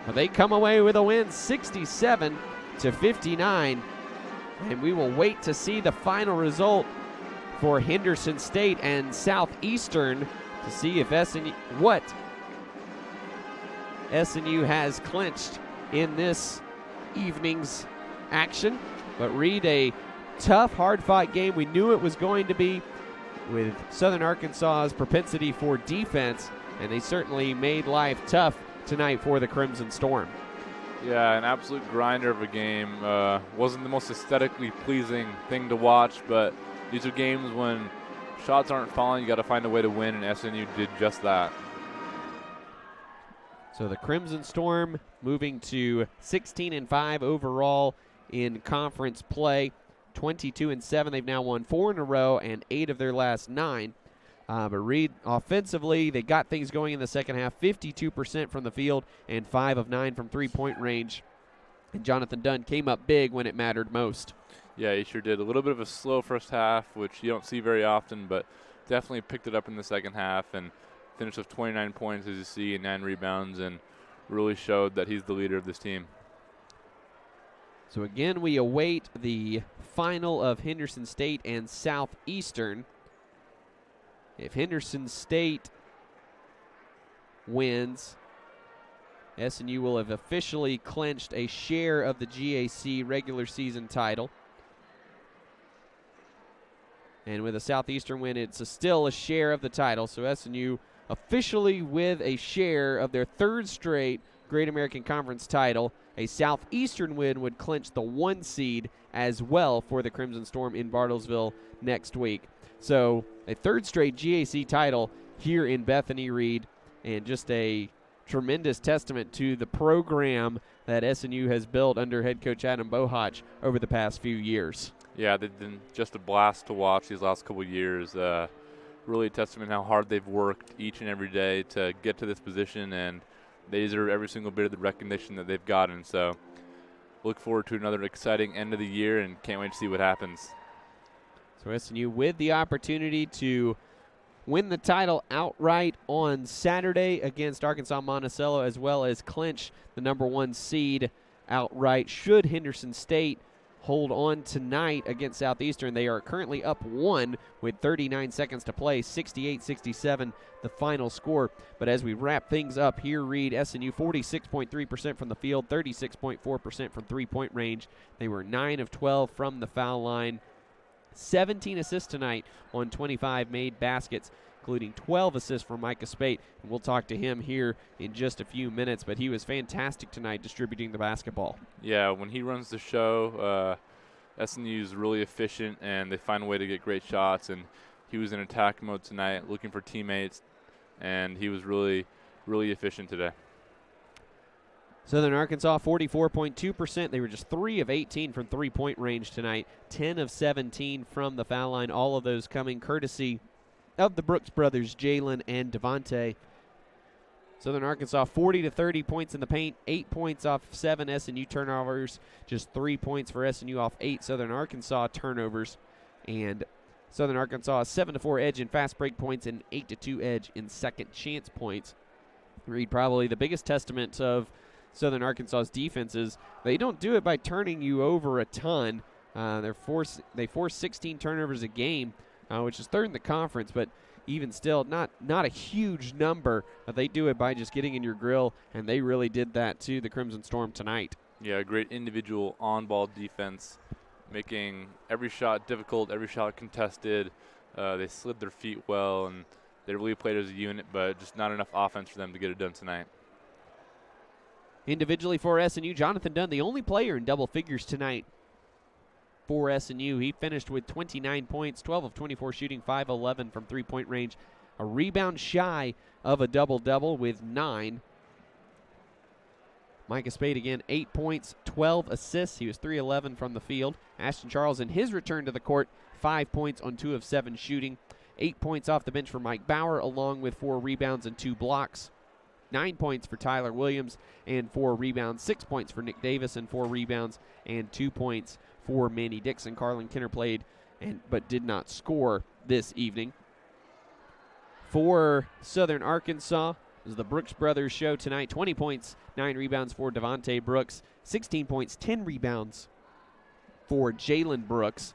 Speaker 1: but they come away with a win 67-59. And we will wait to see the final result for Henderson State and Southeastern to see if SNU has clinched in this evening's action. But Reed, a tough, hard-fought game. We knew it was going to be with Southern Arkansas's propensity for defense, and they certainly made life tough tonight for the Crimson Storm.
Speaker 2: Yeah, an absolute grinder of a game. Wasn't the most aesthetically pleasing thing to watch, but these are games when shots aren't falling, you got to find a way to win, and SNU did just that.
Speaker 1: So the Crimson Storm moving to 16-5 overall in conference play, 22-7. They've now won 4 in a row and 8 of their last 9. But Reed, offensively, they got things going in the second half, 52% from the field and 5 of 9 from three-point range. And Jonathan Dunn came up big when it mattered most.
Speaker 2: Yeah, he sure did. A little bit of a slow first half, which you don't see very often, but definitely picked it up in the second half and finished with 29 points, as you see, and 9 rebounds, and really showed that he's the leader of this team.
Speaker 1: So again, we await the final of Henderson State and Southeastern. If Henderson State wins, SNU will have officially clinched a share of the GAC regular season title. And with a Southeastern win, it's still a share of the title. So SNU officially with a share of their 3rd straight Great American Conference title. A Southeastern win would clinch the 1 seed as well for the Crimson Storm in Bartlesville next week. So a 3rd straight GAC title here in Bethany Reed, and just a tremendous testament to the program that SNU has built under head coach Adam Bohach over the past few years.
Speaker 2: Yeah, they've been just a blast to watch these last couple of years. Really a testament how hard they've worked each and every day to get to this position, and they deserve every single bit of the recognition that they've gotten. So look forward to another exciting end of the year and can't wait to see what happens.
Speaker 1: So SNU with the opportunity to win the title outright on Saturday against Arkansas Monticello, as well as clinch the number 1 seed outright should Henderson State hold on tonight against Southeastern. They are currently up 1 with 39 seconds to play, 68-67 the final score. But as we wrap things up here, Reed, SNU 46.3% from the field, 36.4% from three-point range. They were 9 of 12 from the foul line. 17 assists tonight on 25 made baskets, including 12 assists from Micah Spate. And we'll talk to him here in just a few minutes, but he was fantastic tonight distributing the basketball.
Speaker 2: Yeah, when he runs the show, SNU is really efficient, and they find a way to get great shots. And he was in attack mode tonight, looking for teammates, and he was really, really efficient today.
Speaker 1: Southern Arkansas, 44.2%. They were just 3 of 18 from three-point range tonight, 10 of 17 from the foul line, all of those coming courtesy of the Brooks brothers, Jalen and Devontae. Southern Arkansas, 40 to 30 points in the paint, 8 points off 7 SNU turnovers, just 3 points for SNU off 8 Southern Arkansas turnovers, and Southern Arkansas, 7 to 4 edge in fast break points and 8 to 2 edge in second chance points. Reed, probably the biggest testament of Southern Arkansas's defenses, they don't do it by turning you over a ton. They force 16 turnovers a game, which is 3rd in the conference, but even still not a huge number. They do it by just getting in your grill, and they really did that to the Crimson Storm tonight.
Speaker 2: Yeah, great individual on-ball defense, making every shot difficult, every shot contested. They slid their feet well, and they really played as a unit, but just not enough offense for them to get it done tonight.
Speaker 1: Individually for SNU, Jonathan Dunn, the only player in double figures tonight for SNU. He finished with 29 points, 12 of 24 shooting, 5-11 from three-point range. A rebound shy of a double-double with 9. Micah Spade again, 8 points, 12 assists. He was 3-11 from the field. Ashton Charles in his return to the court, 5 points on 2 of 7 shooting. 8 points off the bench for Mike Bauer, along with 4 rebounds and 2 blocks. 9 points for Tyler Williams and 4 rebounds. 6 points for Nick Davis and 4 rebounds, and 2 points for Manny Dixon. Carlin Kenner played but did not score this evening. For Southern Arkansas, this is the Brooks Brothers show tonight. 20 points, 9 rebounds for Devontae Brooks. 16 points, 10 rebounds for Jalen Brooks.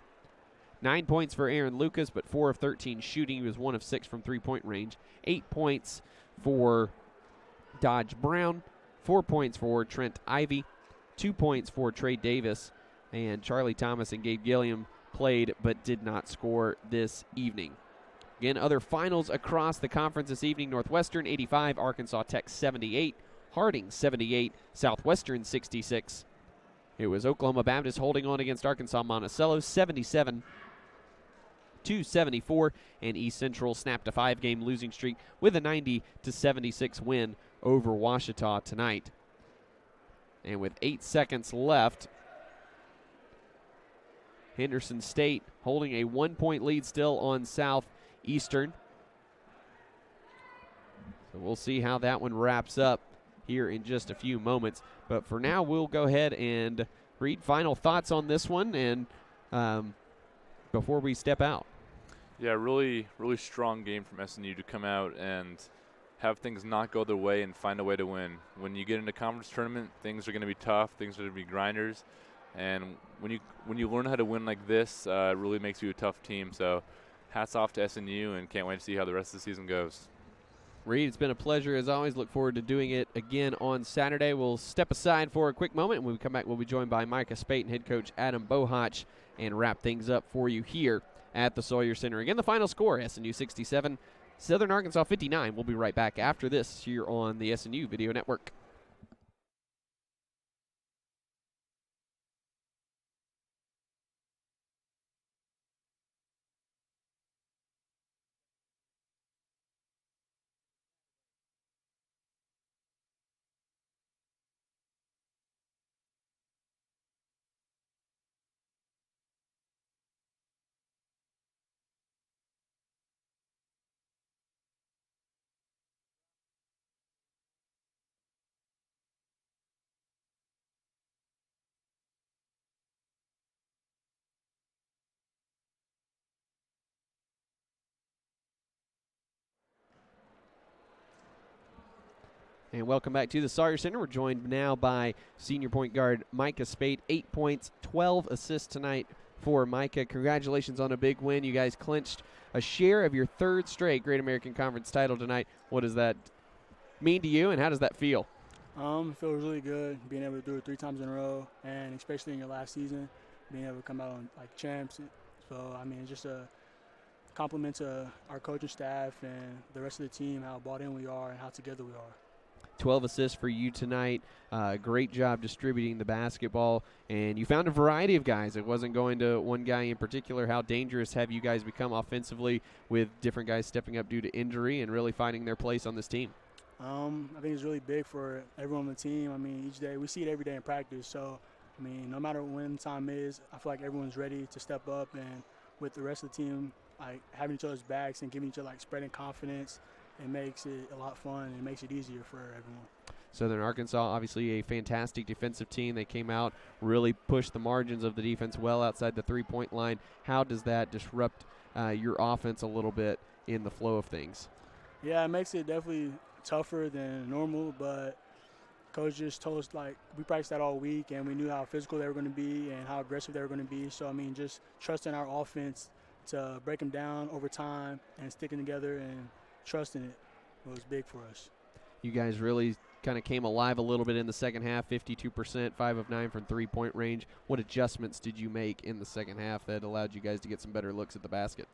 Speaker 1: 9 points for Aaron Lucas, but 4 of 13 shooting. He was 1 of 6 from three-point range. 8 points for Dodge Brown. 4 points for Trent Ivy, 2 points for Trey Davis, and Charlie Thomas and Gabe Gilliam played but did not score this evening. Again, other finals across the conference this evening: Northwestern 85, Arkansas Tech 78, Harding 78, Southwestern 66. It was Oklahoma Baptist holding on against Arkansas Monticello 77-74, and East Central snapped a 5-game losing streak with a 90-76 win over Ouachita tonight. And with 8 seconds left, Henderson State holding a 1-point lead still on Southeastern. So we'll see how that one wraps up here in just a few moments. But for now, we'll go ahead and read final thoughts on this one and before we step out.
Speaker 2: Yeah, really strong game from SNU to come out and have things not go their way and find a way to win. When you get into conference tournament, things are going to be tough. Things are going to be grinders. And when you learn how to win like this, it really makes you a tough team. So hats off to SNU, and can't wait to see how the rest of the season goes.
Speaker 1: Reed, it's been a pleasure as always. Look forward to doing it again on Saturday. We'll step aside for a quick moment, and when we come back, we'll be joined by Micah Spate and head coach Adam Bohach and wrap things up for you here at the Sawyer Center. Again, the final score, SNU 67, Southern Arkansas 59. We'll be right back after this here on the SNU Video Network. And welcome back to the Sawyer Center. We're joined now by senior point guard Micah Spate. 8 points, 12 assists tonight for Micah. Congratulations on a big win. You guys clinched a share of your 3rd straight Great American Conference title tonight. What does that mean to you, and how does that feel?
Speaker 4: It feels really good being able to do it 3 times in a row, and especially in your last season, being able to come out on like champs. So, I mean, it's just a compliment to our coaching staff and the rest of the team, how bought in we are and how together we are.
Speaker 1: 12 assists for you tonight. Great job distributing the basketball, and you found a variety of guys. It wasn't going to one guy in particular. How dangerous have you guys become offensively with different guys stepping up due to injury and really finding their place on this team?
Speaker 4: I think it's really big for everyone on the team. I mean, each day, we see it every day in practice. So, I mean, no matter when time is, I feel like everyone's ready to step up, and with the rest of the team, like having each other's backs and giving each other like spreading confidence, it makes it a lot fun and it makes it easier for everyone.
Speaker 1: Southern Arkansas, obviously a fantastic defensive team. They came out, really pushed the margins of the defense well outside the 3-point line. How does that disrupt your offense a little bit in the flow of things?
Speaker 4: Yeah, it makes it definitely tougher than normal, but coach just told us, like, we practiced that all week and we knew how physical they were going to be and how aggressive they were going to be. So, I mean, just trusting our offense to break them down over time and sticking together and trusting it was big for us.
Speaker 1: You guys really kind of came alive a little bit in the second half, 52%, 5 of 9 from 3-point range. What adjustments did you make in the second half that allowed you guys to get some better looks at the basket?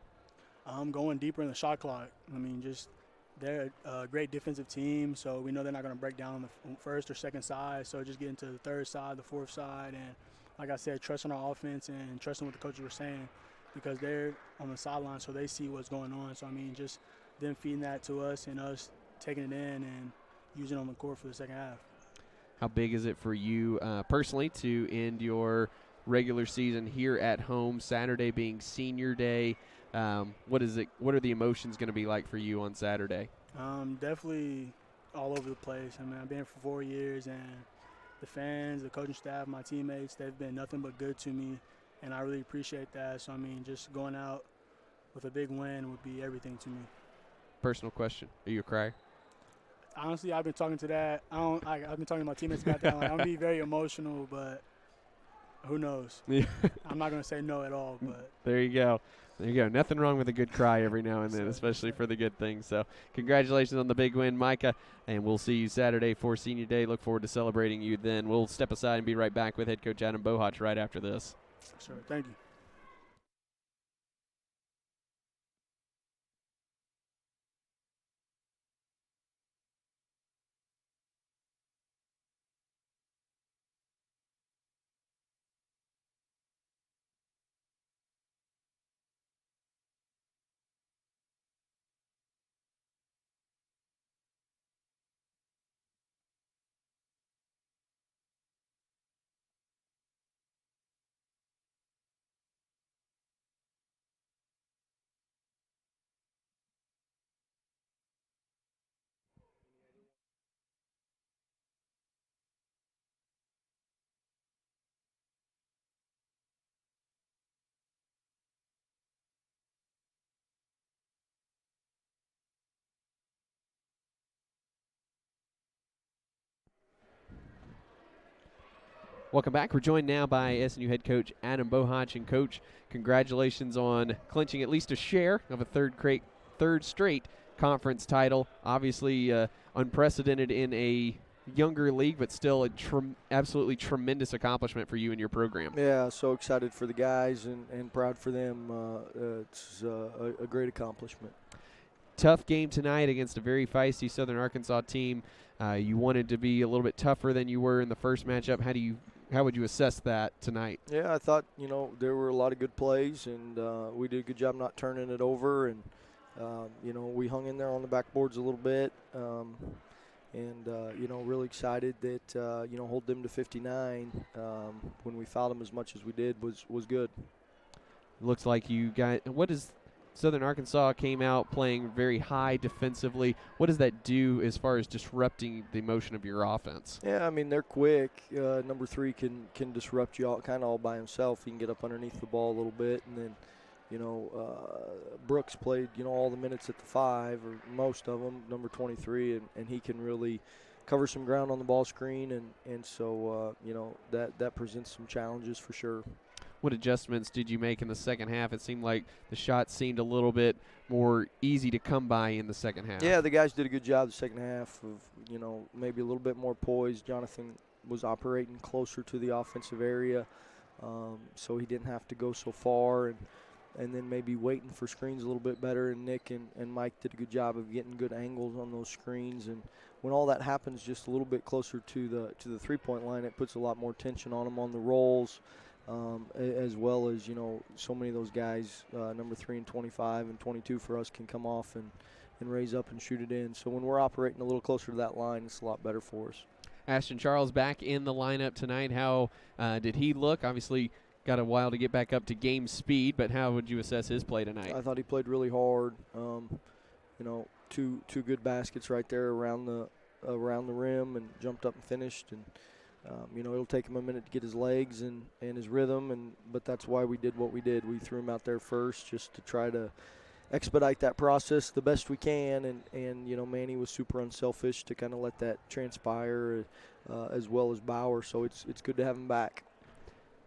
Speaker 4: Going deeper in the shot clock. I mean, just they're a great defensive team, so we know they're not going to break down on the first or second side. So just getting to the third side, the fourth side, and like I said, trusting our offense and trusting what the coaches were saying, because they're on the sideline, so they see what's going on. So, I mean, just them feeding that to us and us taking it in and using it on the court for the second half.
Speaker 1: How big is it for you personally to end your regular season here at home, Saturday being senior day? What are the emotions going to be like for you on Saturday?
Speaker 4: Definitely all over the place. I mean, I've been here for 4 years, and the fans, the coaching staff, my teammates, they've been nothing but good to me, and I really appreciate that. So, I mean, just going out with a big win would be everything to me.
Speaker 1: Personal question. Are you a crier?
Speaker 4: Honestly, I've been talking to that. I've been talking to my teammates about that. Like, I'm going to be very emotional, but Who knows?
Speaker 1: Yeah.
Speaker 4: I'm not going to say no at all, but
Speaker 1: There you go. There you go. Nothing wrong with a good cry every now and then, especially for the good things. So congratulations on the big win, Micah, and we'll see you Saturday for Senior Day. Look forward to celebrating you then. We'll step aside and be right back with head coach Adam Bohach right after this.
Speaker 4: sure. Thank you.
Speaker 1: Welcome back. We're joined now by SNU head coach Adam Bohach. And, Coach, congratulations on clinching at least a share of a third straight conference title. Obviously unprecedented in a younger league, but still a absolutely tremendous accomplishment for you and your program.
Speaker 5: Yeah, so excited for the guys and proud for them. It's a great accomplishment.
Speaker 1: Tough game tonight against a very feisty Southern Arkansas team. You wanted to be a little bit tougher than you were in the first matchup. How would you assess that tonight?
Speaker 5: Yeah, I thought, there were a lot of good plays, and we did a good job not turning it over. And, we hung in there on the backboards a little bit. Really excited that, hold them to 59 when we fouled them as much as we did was good.
Speaker 1: Looks like you got – what is – Southern Arkansas came out playing very high defensively. What does that do as far as disrupting the motion of your offense?
Speaker 5: Yeah, I mean, they're quick. Number 3 can disrupt you kind of all by himself. He can get up underneath the ball a little bit. And then, Brooks played, all the minutes at the 5, or most of them, number 23, and he can really cover some ground on the ball screen. And so, that presents some challenges for sure.
Speaker 1: What adjustments did you make in the second half? It seemed like the shots seemed a little bit more easy to come by in the second half.
Speaker 5: Yeah, the guys did a good job the second half of, maybe a little bit more poise. Jonathan was operating closer to the offensive area, so he didn't have to go so far. And then maybe waiting for screens a little bit better. And Nick and Mike did a good job of getting good angles on those screens. And when all that happens just a little bit closer to the three-point line, it puts a lot more tension on them on the rolls. As well as, so many of those guys, number 3 and 25 and 22 for us, can come off and raise up and shoot it in. So when we're operating a little closer to that line, it's a lot better for us.
Speaker 1: Ashton Charles back in the lineup tonight. How did he look? Obviously got a while to get back up to game speed, but how would you assess his play tonight?
Speaker 5: I thought he played really hard. Two good baskets right there around the rim, and jumped up and finished. And it'll take him a minute to get his legs and his rhythm, but that's why we did what we did. We threw him out there first just to try to expedite that process the best we can, and Manny was super unselfish to kind of let that transpire, as well as Bauer, so it's good to have him back.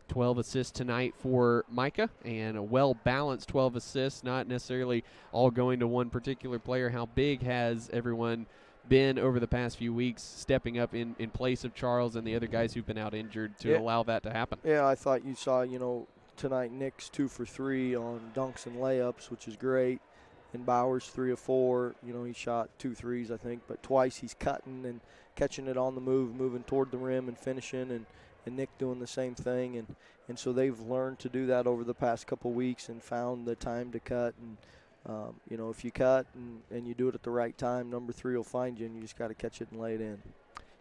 Speaker 1: 12 assists tonight for Micah, and a well-balanced 12 assists, not necessarily all going to one particular player. How big has everyone been over the past few weeks, stepping up in place of Charles and the other guys who've been out injured to allow that to happen?
Speaker 5: Yeah, I thought you saw, tonight Nick's 2 for 3 on dunks and layups, which is great. And Bauer's 3 of 4. He shot 2 threes, I think, but twice he's cutting and catching it on the move, moving toward the rim and finishing, and Nick doing the same thing. And so they've learned to do that over the past couple weeks and found the time to cut. And if you cut and you do it at the right time, number 3 will find you, and you just got to catch it and lay it in.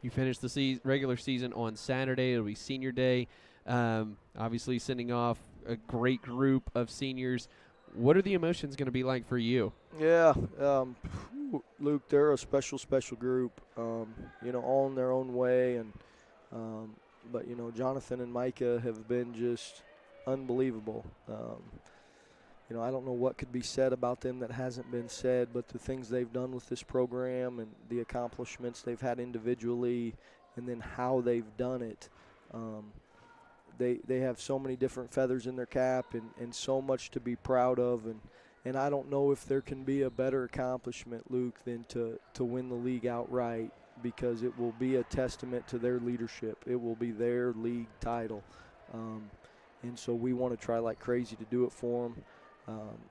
Speaker 1: You finished the regular season on Saturday. It'll be Senior Day. Obviously sending off a great group of seniors. What are the emotions going to be like for you?
Speaker 5: Yeah, Luke, they're a special group, all in their own way. But Jonathan and Micah have been just unbelievable. I don't know what could be said about them that hasn't been said, but the things they've done with this program and the accomplishments they've had individually, and then how they've done it, they have so many different feathers in their cap and so much to be proud of. And I don't know if there can be a better accomplishment, Luke, than to win the league outright, because it will be a testament to their leadership. It will be their league title. And so we want to try like crazy to do it for them.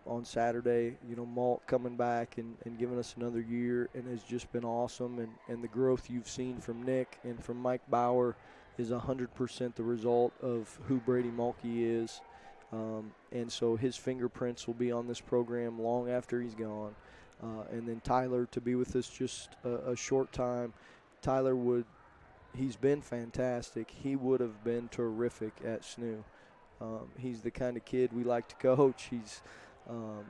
Speaker 5: On Saturday, Malt coming back and giving us another year and has just been awesome. And the growth you've seen from Nick and from Mike Bauer is 100% the result of who Brady Mulkey is. And so his fingerprints will be on this program long after he's gone. And then Tyler to be with us just a short time. He's been fantastic. He would have been terrific at SNU. He's the kind of kid we like to coach. He's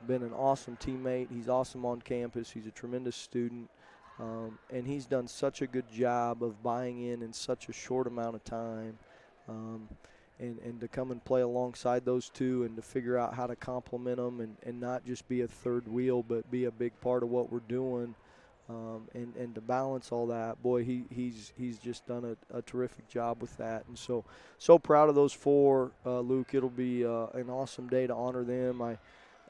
Speaker 5: been an awesome teammate. He's awesome on campus. He's a tremendous student. And he's done such a good job of buying in such a short amount of time. And to come and play alongside those two and to figure out how to complement them and not just be a third wheel but be a big part of what we're doing. And to balance all that, boy, he's just done a terrific job with that. And so proud of those four, Luke. It'll be an awesome day to honor them.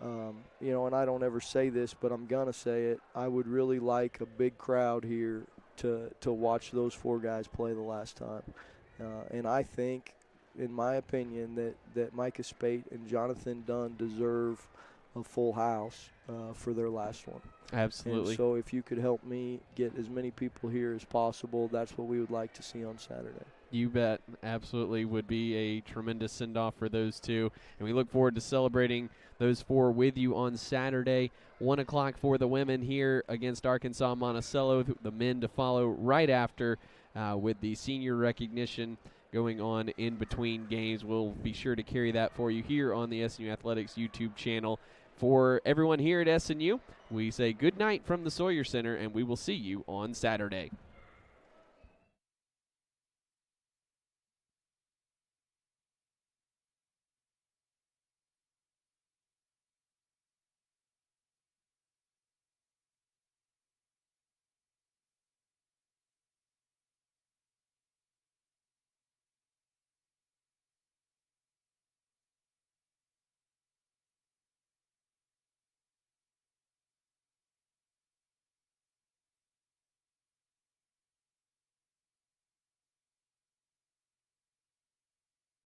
Speaker 5: And I don't ever say this, but I'm going to say it. I would really like a big crowd here to watch those four guys play the last time. And I think, in my opinion, that Micah Spate and Jonathan Dunn deserve a full house for their last one.
Speaker 1: Absolutely.
Speaker 5: And so if you could help me get as many people here as possible, that's what we would like to see on Saturday.
Speaker 1: You bet. Absolutely would be a tremendous send-off for those two. And we look forward to celebrating those four with you on Saturday. 1 o'clock for the women here against Arkansas Monticello. The men to follow right after with the senior recognition going on in between games. We'll be sure to carry that for you here on the SNU Athletics YouTube channel. For everyone here at SNU, we say good night from the Sawyer Center, and we will see you on Saturday.